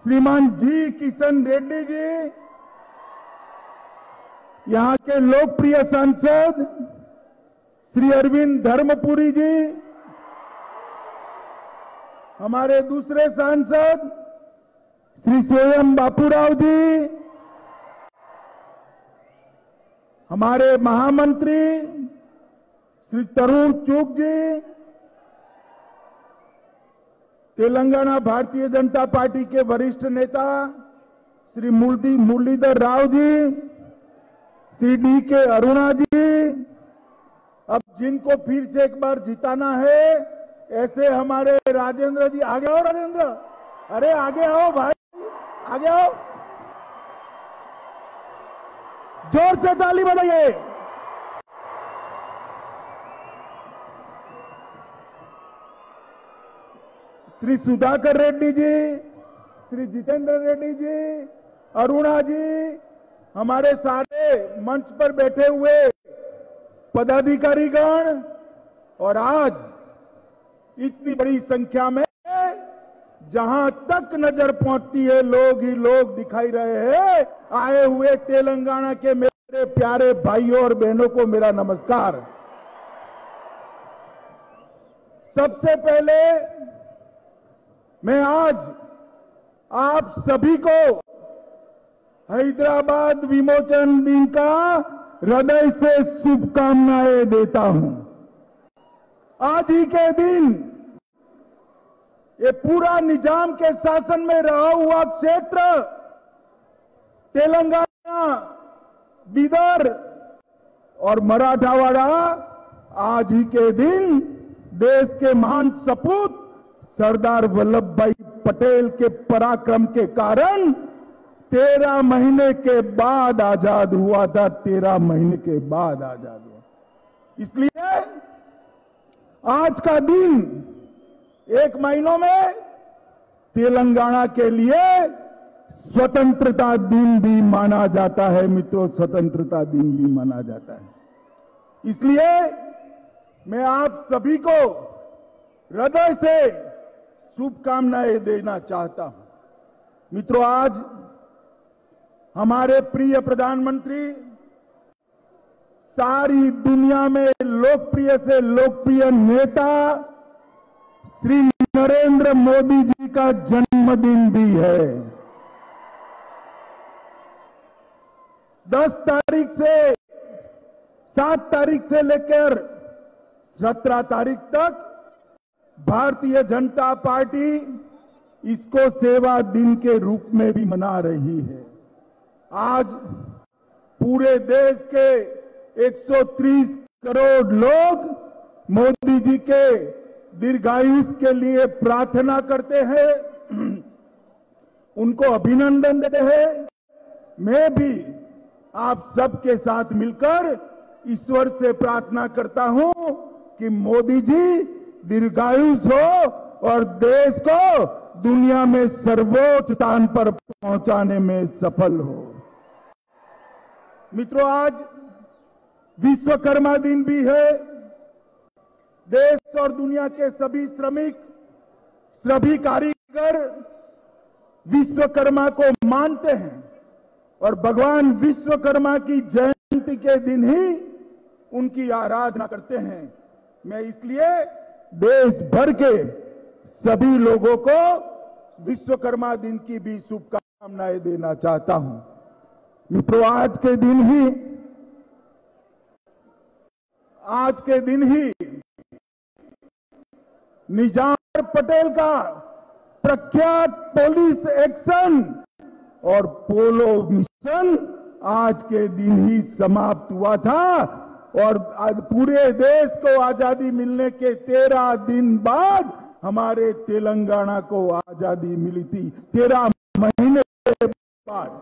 श्रीमान जी किशन रेड्डी जी, यहां के लोकप्रिय सांसद श्री अरविंद धर्मपुरी जी, हमारे दूसरे सांसद श्री स्वयं बापूराव जी, हमारे महामंत्री श्री तरुण चुग जी, तेलंगाना भारतीय जनता पार्टी के वरिष्ठ नेता श्री मुरलीधर राव जी, श्री डी के अरुणा जी। अब जिनको फिर से एक बार जिताना है, ऐसे हमारे राजेंद्र जी, आगे आओ राजेंद्र, अरे आगे आओ भाई, आगे आओ, जोर से ताली बजाइए। श्री सुधाकर रेड्डी जी, श्री जितेंद्र रेड्डी जी, अरुणा जी, हमारे सारे मंच पर बैठे हुए पदाधिकारीगण, और आज इतनी बड़ी संख्या में जहां तक नजर पहुंचती है लोग ही लोग दिखाई रहे हैं। आए हुए तेलंगाना के मेरे प्यारे भाइयों और बहनों को मेरा नमस्कार। सबसे पहले मैं आज आप सभी को हैदराबाद विमोचन दिन का हृदय से शुभकामनाएं देता हूं। आज ही के दिन ये पूरा निजाम के शासन में रहा हुआ क्षेत्र तेलंगाना, बीदर और मराठवाड़ा आज ही के दिन देश के महान सपूत सरदार वल्लभ भाई पटेल के पराक्रम के कारण 13 महीने के बाद आजाद हुआ था। 13 महीने के बाद आजाद हुआ। इसलिए आज का दिन एक महीनों में तेलंगाना के लिए स्वतंत्रता दिन भी माना जाता है। मित्रों, स्वतंत्रता दिन भी माना जाता है। इसलिए मैं आप सभी को हृदय से शुभकामनाएं देना चाहता हूं। मित्रों, आज हमारे प्रिय प्रधानमंत्री सारी दुनिया में लोकप्रिय से लोकप्रिय नेता श्री नरेंद्र मोदी जी का जन्मदिन भी है। 10 तारीख से 7 तारीख से लेकर 17 तारीख तक भारतीय जनता पार्टी इसको सेवा दिन के रूप में भी मना रही है। आज पूरे देश के 130 करोड़ लोग मोदी जी के दीर्घायुष के लिए प्रार्थना करते हैं, उनको अभिनंदन देते हैं। मैं भी आप सबके साथ मिलकर ईश्वर से प्रार्थना करता हूं कि मोदी जी दीर्घायुष हो और देश को दुनिया में सर्वोच्च स्थान पर पहुंचाने में सफल हो। मित्रों, आज विश्वकर्मा दिन भी है। देश और दुनिया के सभी श्रमिक, सभी कारीगर विश्वकर्मा को मानते हैं और भगवान विश्वकर्मा की जयंती के दिन ही उनकी आराधना करते हैं। मैं इसलिए देश भर के सभी लोगों को विश्वकर्मा दिन की भी शुभकामनाएं देना चाहता हूं। मित्रों, आज के दिन ही निजाम पटेल का प्रख्यात पुलिस एक्शन और पोलो मिशन आज के दिन ही समाप्त हुआ था और पूरे देश को आजादी मिलने के 13 दिन बाद हमारे तेलंगाना को आजादी मिली थी, 13 महीने बाद।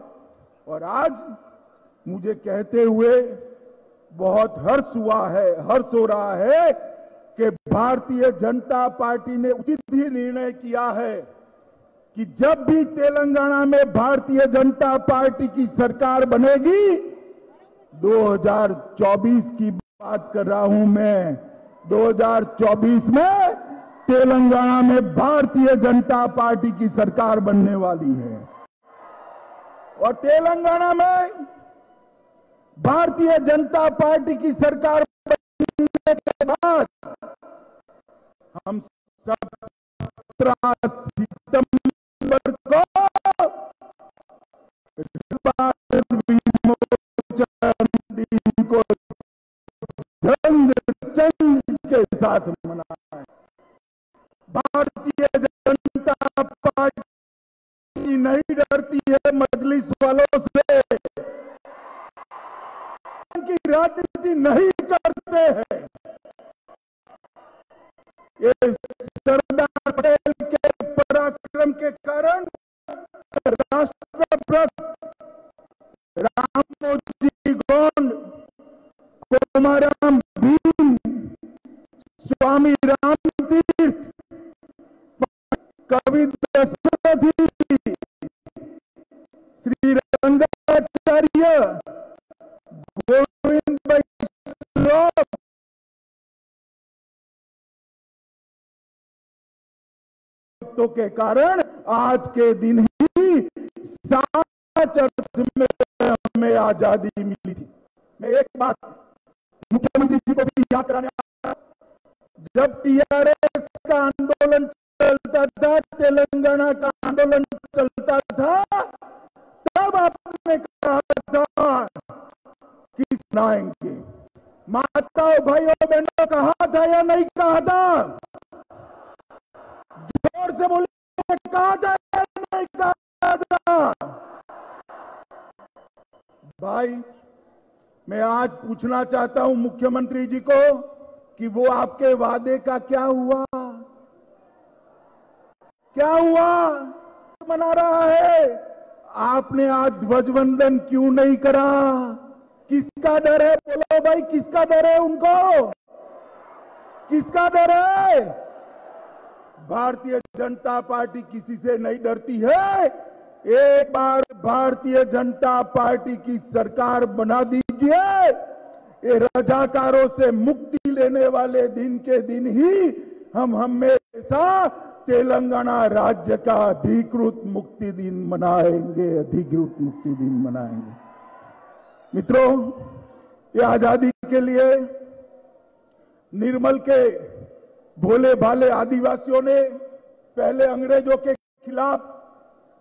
और आज मुझे कहते हुए बहुत हर्ष हो रहा है कि भारतीय जनता पार्टी ने उचित ही निर्णय किया है कि जब भी तेलंगाना में भारतीय जनता पार्टी की सरकार बनेगी, 2024 की बात कर रहा हूं मैं, 2024 में तेलंगाना में भारतीय जनता पार्टी की सरकार बनने वाली है। और तेलंगाना में भारतीय जनता पार्टी की सरकार बनने के बाद हम सब सितंबर को दिन को जंग के साथ मनाएं। भारतीय जनता पार्टी नहीं डरती है मजलिस वालों से, उनकी राजनीति नहीं करते हैं। ये सरदार पटेल के पराक्रम के कारण राष्ट्रभक्त रामोजी गोंड, कोमाराम भीम, स्वामी रामतीर्थ, कवि दशरथी, श्री रंगाचार्य, गोविंद वैष्णव के कारण आज के दिन ही साच अर्थ में हमें आजादी मिली थी। मैं एक बात मुख्यमंत्री जी को भी याद कराने आया, जब टीआरएस का आंदोलन चलता था, तेलंगाना का आंदोलन चलता था, तब आपने कहा था कि सुनाएंगे। माताओं भाइयों बहनों कहा था या नहीं कहा था? जोर से बोलिए, कहा था या नहीं कहा था? भाई, मैं आज पूछना चाहता हूं मुख्यमंत्री जी को कि वो आपके वादे का क्या हुआ? क्या हुआ? मना रहा है, आपने आज ध्वजवंदन क्यों नहीं करा? किसका डर है? बोलो भाई, किसका डर है उनको? किसका डर है? भारतीय जनता पार्टी किसी से नहीं डरती है। एक बार भारतीय जनता पार्टी की सरकार बना दीजिए, ये रजाकारों से मुक्ति लेने वाले दिन के दिन ही हम हमेशा तेलंगाना राज्य का अधिकृत मुक्ति दिन मनाएंगे, अधिकृत मुक्ति दिन मनाएंगे। मित्रों, ये आजादी के लिए निर्मल के भोले भाले आदिवासियों ने पहले अंग्रेजों के खिलाफ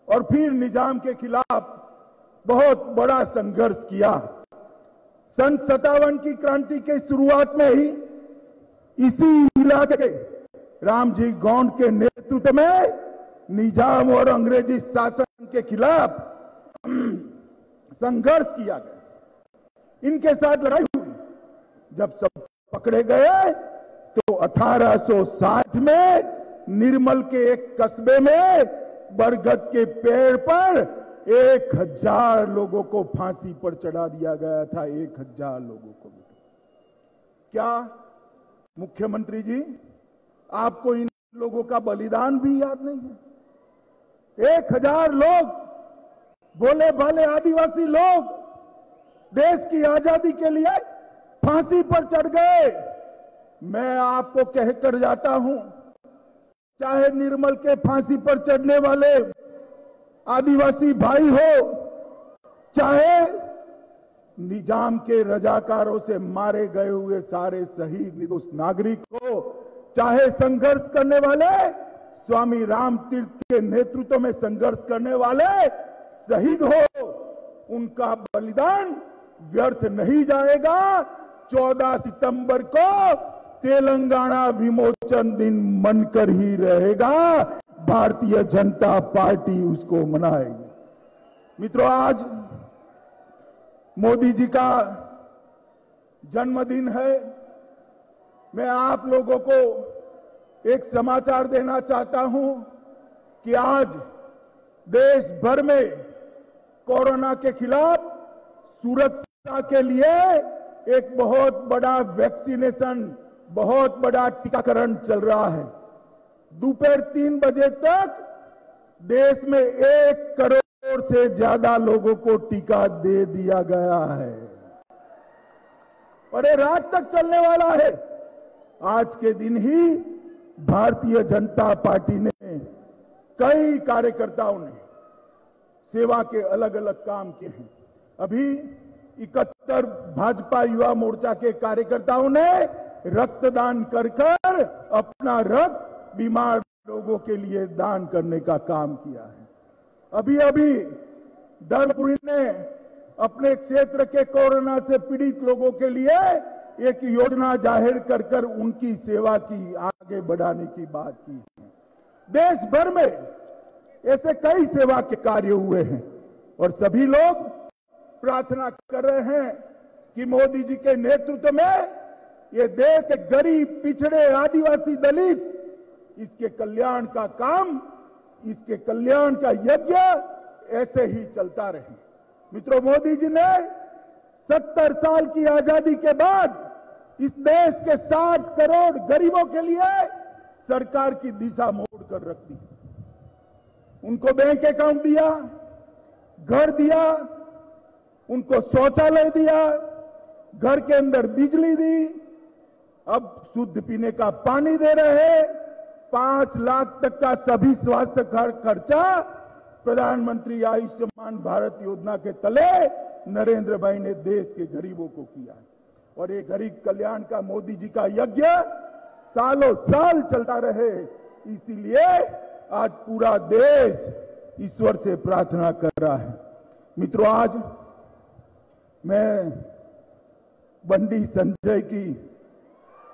और फिर निजाम के खिलाफ बहुत बड़ा संघर्ष किया। सन 57 की क्रांति के शुरुआत में ही इसी इलाके के रामजी गोंड के नेतृत्व में निजाम और अंग्रेजी शासन के खिलाफ संघर्ष किया गया। इनके साथ लड़ाई हुई। जब सब पकड़े गए तो 1860 में निर्मल के एक कस्बे में बरगद के पेड़ पर 1000 लोगों को फांसी पर चढ़ा दिया गया था। 1000 लोगों को। क्या मुख्यमंत्री जी, आपको इन लोगों का बलिदान भी याद नहीं है? 1000 लोग, भोले भाले आदिवासी लोग, देश की आजादी के लिए फांसी पर चढ़ गए। मैं आपको कहकर जाता हूं, चाहे निर्मल के फांसी पर चढ़ने वाले आदिवासी भाई हो, चाहे निजाम के रजाकारों से मारे गए हुए सारे शहीद निर्दोष नागरिक हो, चाहे संघर्ष करने वाले स्वामी राम तीर्थ के नेतृत्व में संघर्ष करने वाले शहीद हो, उनका बलिदान व्यर्थ नहीं जाएगा। 14 सितंबर को तेलंगाना विमोचन दिन मनकर ही रहेगा। भारतीय जनता पार्टी उसको मनाएगी। मित्रों, आज मोदी जी का जन्मदिन है। मैं आप लोगों को एक समाचार देना चाहता हूं कि आज देश भर में कोरोना के खिलाफ सुरक्षा के लिए एक बहुत बड़ा वैक्सीनेशन, बहुत बड़ा टीकाकरण चल रहा है। दोपहर 3 बजे तक देश में 1 करोड़ से ज्यादा लोगों को टीका दे दिया गया है और ये रात तक चलने वाला है। आज के दिन ही भारतीय जनता पार्टी ने, कई कार्यकर्ताओं ने सेवा के अलग अलग काम किए हैं। अभी 71 भाजपा युवा मोर्चा के कार्यकर्ताओं ने रक्तदान कर अपना रक्त बीमार लोगों के लिए दान करने का काम किया है। अभी अभी धर्मपुरी ने अपने क्षेत्र के कोरोना से पीड़ित लोगों के लिए एक योजना जाहिर कर कर उनकी सेवा की आगे बढ़ाने की बात की है। देश भर में ऐसे कई सेवा के कार्य हुए हैं और सभी लोग प्रार्थना कर रहे हैं कि मोदी जी के नेतृत्व में ये देश के गरीब, पिछड़े, आदिवासी, दलित, इसके कल्याण का काम, इसके कल्याण का यज्ञ ऐसे ही चलता रहे। मित्रों, मोदी जी ने 70 साल की आजादी के बाद इस देश के 60 करोड़ गरीबों के लिए सरकार की दिशा मोड़ कर रख दी। उनको बैंक अकाउंट दिया, घर दिया, उनको शौचालय दिया, घर के अंदर बिजली दी, अब शुद्ध पीने का पानी दे रहे हैं। 5 लाख तक का सभी स्वास्थ्य खर्चा प्रधानमंत्री आयुष्मान भारत योजना के तले नरेंद्र भाई ने देश के गरीबों को किया। और ये गरीब कल्याण का मोदी जी का यज्ञ सालों साल चलता रहे, इसीलिए आज पूरा देश ईश्वर से प्रार्थना कर रहा है। मित्रों, आज मैं बंडी संजय की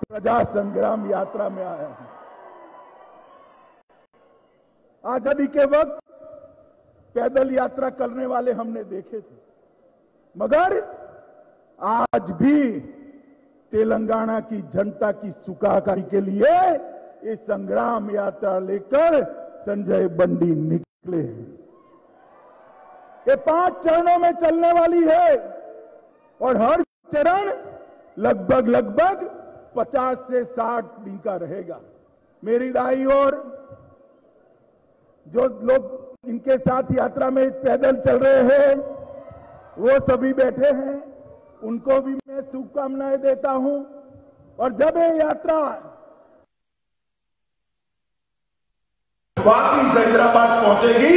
प्रजा संग्राम यात्रा में आया हूं। आजादी के वक्त पैदल यात्रा करने वाले हमने देखे थे, मगर आज भी तेलंगाना की जनता की सुखाकारी के लिए ये संग्राम यात्रा लेकर संजय बंडी निकले हैं। ये 5 चरणों में चलने वाली है और हर चरण लगभग 50 से 60 दिन का रहेगा। मेरी दाई और जो लोग इनके साथ यात्रा में पैदल चल रहे हैं वो सभी बैठे हैं, उनको भी मैं शुभकामनाएं देता हूं। और जब ये यात्रा वापिस हैदराबाद पहुंचेगी,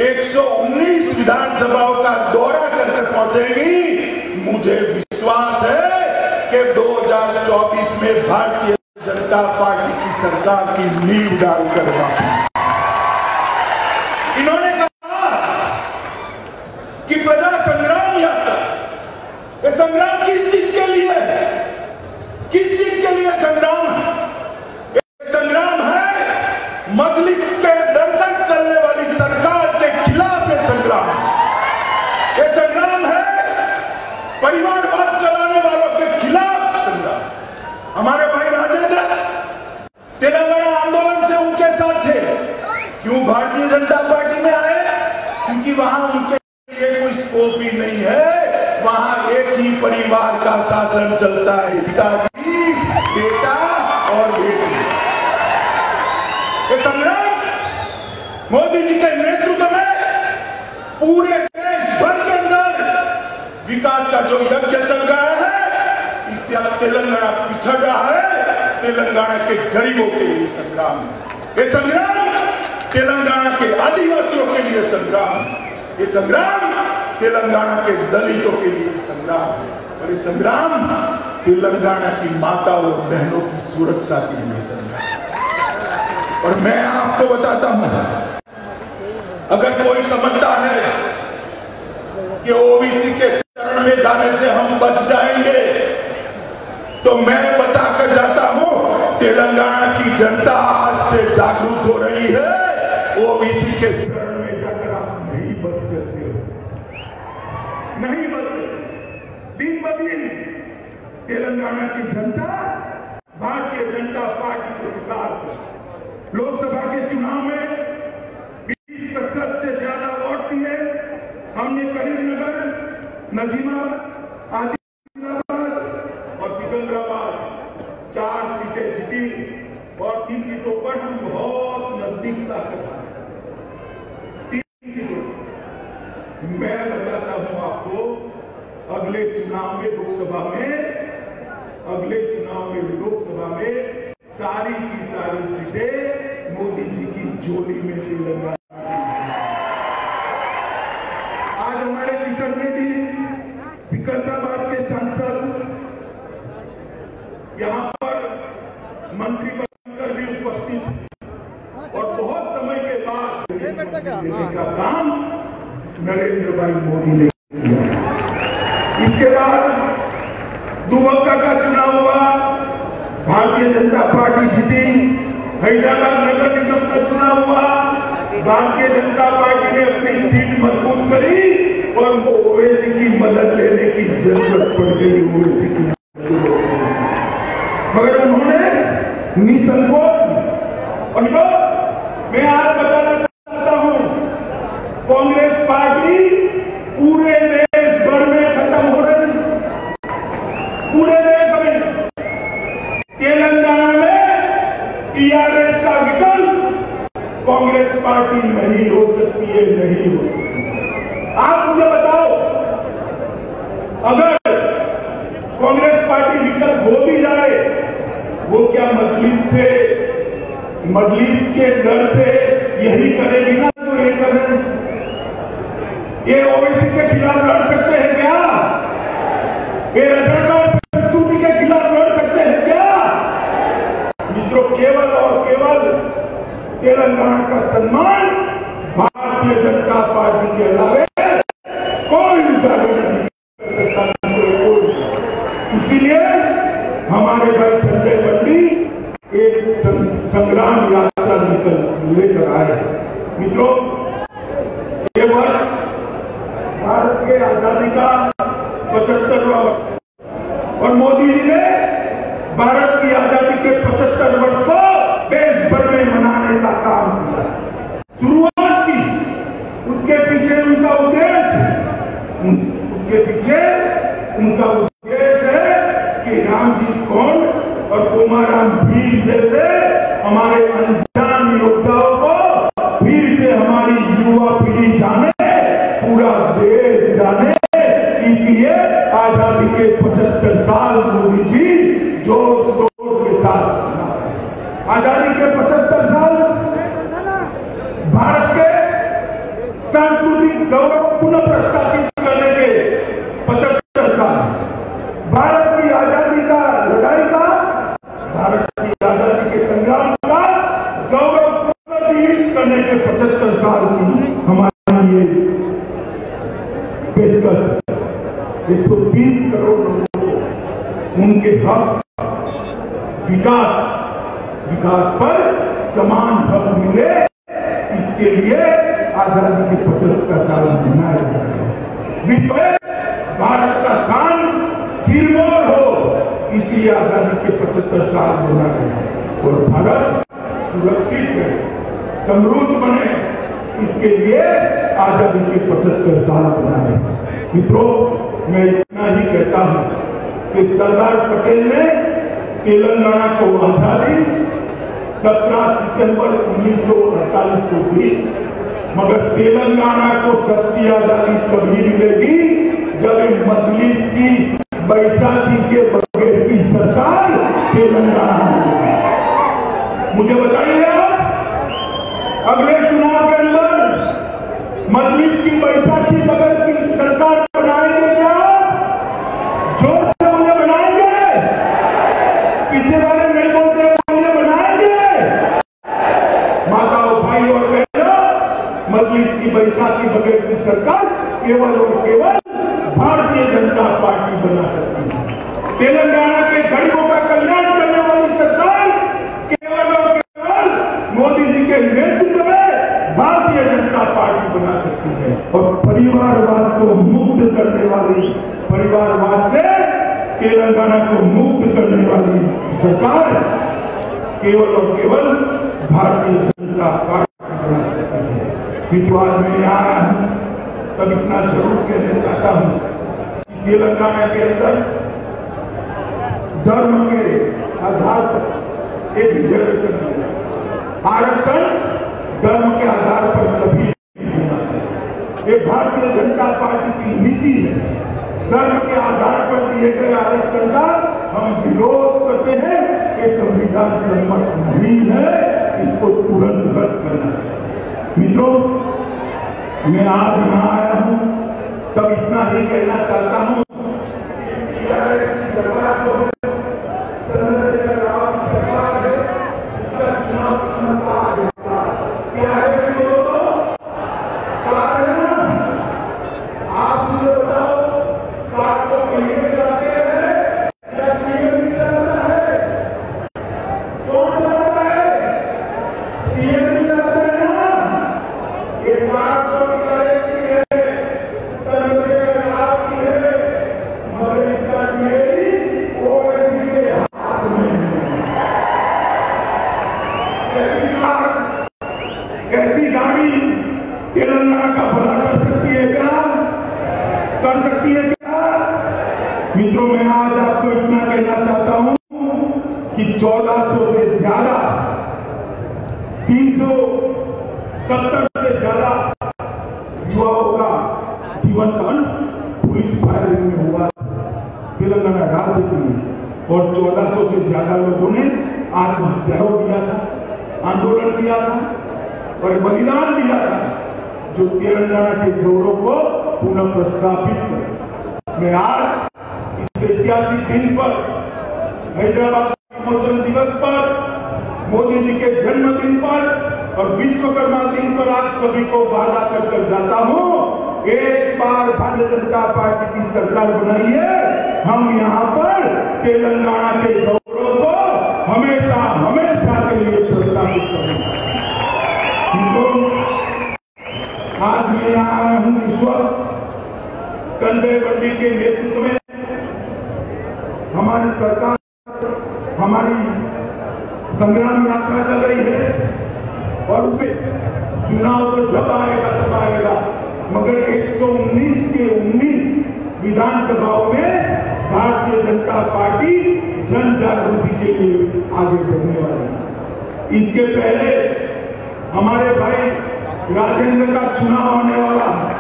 119 विधानसभाओं का दौरा करके पहुंचेगी, मुझे विश्वास है कि 2024 में भारतीय जनता पार्टी की सरकार की नींव डालकर इन्होंने कहा कि प्रजा संग्राम यात्रा, ये संग्राम किस चीज के लिए है? किस चीज के लिए संग्राम है? ये संग्राम है मजलिस के दर दर चलने वाली सरकार के खिलाफ ये संग्राम। ये संग्राम है परिवारवाद चलाने वालों के खिलाफ संग्राम। हमारे भाई राजेंद्र तेलंगाना आंदोलन से उनके साथ थे। क्यों भारतीय जनता पार्टी में आए? क्योंकि वहां उनके लिए कोई स्कोप ही नहीं है। वहां एक ही परिवार का शासन चलता है, पिताजी, बेटा और बेटी। ये संग्राम मोदी जी के नेतृत्व में पूरे देश भर के अंदर विकास का जो यज्ञ चल रहा है, इससे अब तेलंगाना पिछड़ रहा है। तेलंगाना के गरीबों के लिए संग्राम है। ये संग्राम तेलंगाना के आदिवासियों के लिए संग्राम, ये संग्राम तेलंगाना के दलितों के लिए संग्राम, और ये संग्राम तेलंगाना की माताओं और बहनों की सुरक्षा के लिए संग्राम। और मैं आपको बताता हूं, अगर कोई समझता है कि ओबीसी के शरण में जाने से हम बच जाएंगे, तो मैं बताकर जाता हूं, तेलंगाना की जनता आज से जागरूक हो रही है। ओबीसी के शरण में जाकर आप नहीं बच सकते हो, नहीं बच सकते। दिन ब दिन तेलंगाना की जनता भारतीय जनता पार्टी को स्वीकार कर लोकसभा के चुनाव में 20% से ज्यादा वोट दिए। हमने करीमनगर, नजीमाबाद, आदिलाबाद और सिकंदराबाद 4 सीटें जीती और 3 सीटों पर हम बहुत नजदीकता कर 3 सीटों। मैं बताता हूं आपको, अगले चुनाव में लोकसभा में सारी की सारी सीटें मोदी जी की झोली में तेलंगाना। आज हमारे किशन रेड्डी सिकंदराबाद के सांसद यहां पर मंत्री बनकर भी उपस्थित हैं। देने का काम नरेंद्र भाई मोदी ने किया। इसके बाद दुबक्का का चुनाव हुआ, भारतीय जनता पार्टी जीती। हैदराबाद नगर निगम का चुनाव हुआ, भारतीय जनता पार्टी ने अपनी सीट मजबूत करी और ओवैसी की मदद लेने की जरूरत पड़ गई। ओवैसी की मगर उन्होंने निसंकोच। और मैं आज बताना चाहता हूं, कांग्रेस पार्टी पूरे देश भर में खत्म हो रही, पूरे देश में। तेलंगाना में टीआरएस का विकल्प कांग्रेस पार्टी नहीं हो सकती है, नहीं हो सकती। आप मुझे बताओ, अगर कांग्रेस पार्टी विकल्प हो भी जाए, वो क्या मजलिस के डर से यही करेगी ना जो ये कर रहे हैं? ये ओवैसी के खिलाफ लड़ सकते हैं क्या? ये रजाकार संस्कृति के खिलाफ लड़ सकते हैं क्या? मित्रों, केवल और केवल तेलंगाना का सम्मान भारतीय जनता पार्टी के अलावे कोई उजागर नहीं कर सकता। इसीलिए हमारे भाई संजय बंडी एक संग्राम यात्रा लेकर आए हैं। मित्रों, ये वर्ष भारत के आजादी का 75वां वर्ष और मोदी जी ने भारत की आजादी के 75 वर्ष को देश भर में मनाने का काम किया, शुरुआत की। उसके पीछे उनका उद्देश्य है कि राम जी कौन और कोमाराम भीम जैसे हमारे अनजान योद्धाओं को फिर से हमारी युवा पीढ़ी जाने, पूरा देश जाने। इसलिए आजादी के 75 साल मोदी जी जोर शोर के साथ, आजादी के 75 साल भारत के सांस्कृतिक गौरव पुनः प्रस्तावित करने के 75 साल, भारत की आजादी का लड़ाई का, भारत की आजादी के संग्राम का गौरव पुनर्जीवित करने के 75 साल की हमारी ये पेशकश 130 करोड़ लोगों को उनके हक, विकास पर समान हक मिले, इसके लिए आजादी के 75 साल मनाए जा रहे हैं। विश्व में भारत का स्थान सिरमौर हो, इसलिए आजादी के 75 साल मना रहे हैं। और भारत सुरक्षित है, समृद्ध बने, इसके लिए आजादी के 75 साल मना रहे हैं। मित्रों, मैं इतना ही कहता हूं कि सरदार पटेल ने तेलंगाना को आजादी 17 सितंबर 1948 को दी, मगर तेलंगाना को सच्ची आजादी तभी मिलेगी जब इन मजलिस की बैसाखी के बगैर की सरकार तेलंगाना में। मुझे बताइए आप, अगले चुनाव के अंदर मजलिस की बैसाखी बगैर की सरकार बनाएंगे क्या? जोर से मुझे बनाएंगे? पीछे वाले नहीं बोलते, मुझे बनाएंगे? माताओं, भाई और बहनों, मजलिस की बैसाखी बगैर की सरकार केवल और केवल भारतीय जनता पार्टी बना सकती है। तेलंगाना के गरीबों का कल्याण करने वाली सरकार केवल और केवल मोदी जी के नेतृत्व में भारतीय जनता पार्टी बना सकती है। और परिवारवाद को मुक्त करने वाली, परिवारवाद से तेलंगाना को मुक्त करने वाली सरकार केवल और केवल भारतीय जनता पार्टी बना सकती है। विद्वान में यहाँ आया हूं, तब इतना जरूर कहना चाहता हूं कि तेलंगाना के अंदर धर्म के आधार पर एक रिजर्वेशन है। आरक्षण धर्म के आधार पर कभी नहीं होना चाहिए। ये भारतीय जनता पार्टी की नीति है। धर्म के आधार पर दिए गए आरक्षण का हम विरोध करते हैं। ये संविधान सम्मत नहीं है, इसको तुरंत रद्द करना चाहिए। मित्रों, मैं आज यहाँ आया हूँ, तब इतना ही कहना चाहता हूँ, सरकार को चंद्रशेखर राव की सरकार है, उसका चुनाव क्या है? ऐसी गाड़ी तेलंगाना का भला कर सकती है क्या? कर सकती है क्या? मित्रों, मैं आज आपको इतना कहना चाहता हूं कि 1400 से ज्यादा 370 से ज्यादा युवाओं का जीवन का पुलिस फायरिंग में हुआ तेलंगाना राज्य के लिए, और 1400 से ज्यादा लोगों ने आत्महत्या किया था, आंदोलन किया था और बलिदान दिया था, जो तेलंगाना के गौरव को पुनः प्रस्थापित करे। मैं आज इस ऐतिहासिक दिन पर, हैदराबाद विमोचन दिवस पर, मोदी जी के जन्मदिन पर और विश्वकर्मा दिन पर आप सभी को वादा कर जाता हूं, एक बार भारतीय जनता पार्टी की सरकार बनाइए, हम यहाँ पर तेलंगाना के गौरव को हमेशा हमेशा के लिए प्रस्तावित करेंगे। आज मैं यहाँ आया हूँ इस वक्त संजय बंडी के नेतृत्व में हमारी सरकार, हमारी संग्राम यात्रा चल रही है और उसमें चुनाव तो जब आएगा तब आएगा, मगर 119 के 19 विधानसभाओं में भारतीय जनता पार्टी जन जागृति के लिए आगे बढ़ने वाली है। इसके पहले हमारे भाई राजेंद्र का चुनाव होने वाला है।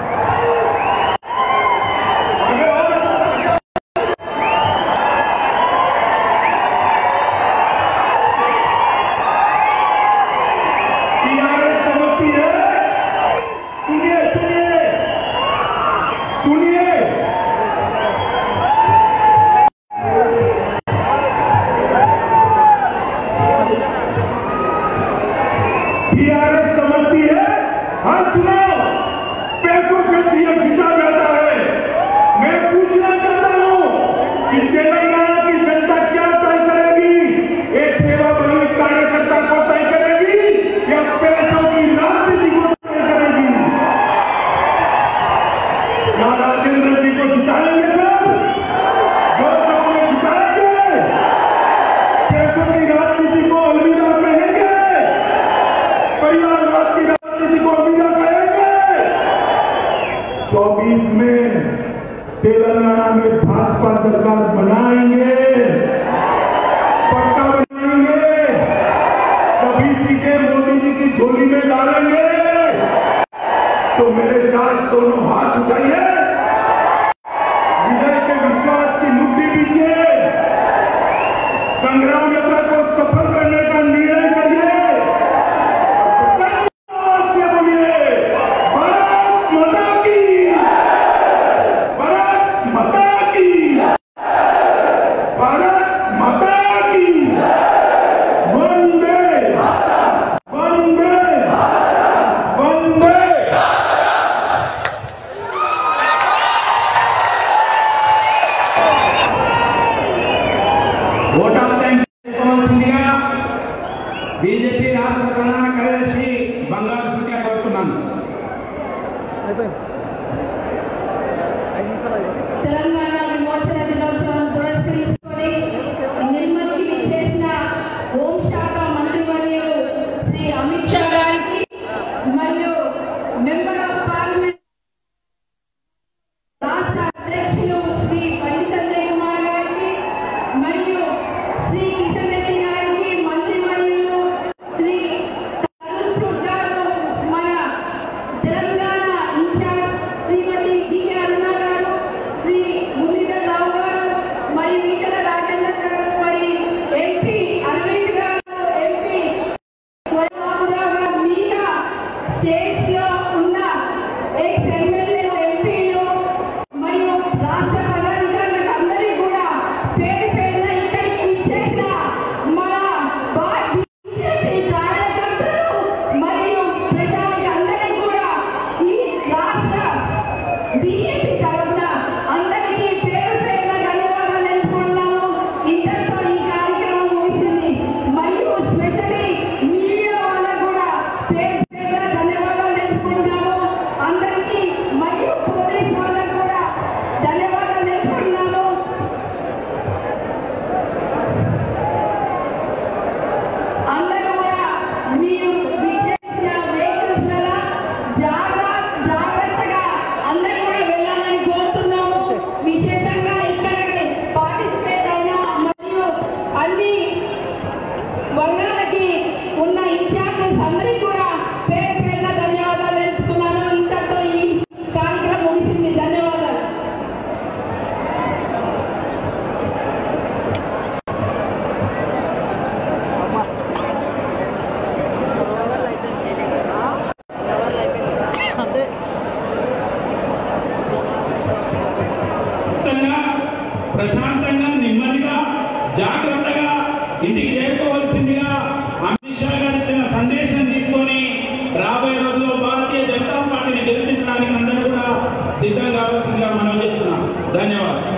तेलंगाना में भाजपा सरकार बनाएंगे, पक्का बनाएंगे, सभी सीटें मोदी जी की झोली में डालेंगे। तो मेरे साथ दोनों हाथ उठाइए, विजय के विश्वास की मुट्ठी पीछे संग्राम यात्रा को सफल करने का निर्णय करिए और से बोलिए भारत माता की, भारत माता की, भारत माता की, वंदे वंदे वंदे। Vote of thanks Pavan Scindia BJP राष्ट्र प्रधान कार्यदर्శి బంగారు సూటిగా కోరుతున్నాను. తెలంగాణ విమోచన దినోత్సవం పురస్కరించుకొని నిర్మల్కి విచ్చేసిన హోంశాఖ మంత్రివర్యులు శ్రీ అమిత్ షా గారికి మరియు మెంబర్ ఆఫ్ పార్లమెంట్ రాష్ట్ర అధ్యక్షులు శ్రీ బండి సంజయ్ కుమార్ గారికి మరియు శ్రీ కిషన్ రెడ్డి గారికి, మంత్రివర్యులు శ్రీ తరుణ్ చుగ్ గారు, మన తెలంగాణ ఇన్ఛార్జ్ శ్రీమతి డికే అరుణ గారు, శ్రీ మురళీధర్ రావు గారు మరియు ఈటల రాజేందర్ గారు, మరి ఎంపీ అరవింద్ గారు, ఎంపీ స్వయంరావు గారు, మీద స్టేట్స్ లో ఉన్న ఎక్స్ ఎమ్మెల్యే ఎంపీలు మరియు రాష్ట్ర పదాధికారులకు అందరికీ కూడా పేరు పేరున ఇక్కడికి ఇచ్చేసిన మన బీజేపీ కార్యకర్తలు మరియు ప్రజలకి అందరికీ కూడా ఈ రాష్ట్ర బీజేపీ తరఫున అందరికీ పేరు పేరున ధన్యవాదాలు తెలుపుకుంటున్నాము. ఇంతటితో ఈ కార్యక్రమం ముగిసింది. మరియు స్పెషల్లీ మీడియా వాళ్ళకు కూడా పేరు పేరున ధన్యవాదాలు తెలుపుకుంటున్నాము. సిద్ధం కావాల్సిందిగా మనం చేస్తున్నాం. ధన్యవాదాలు.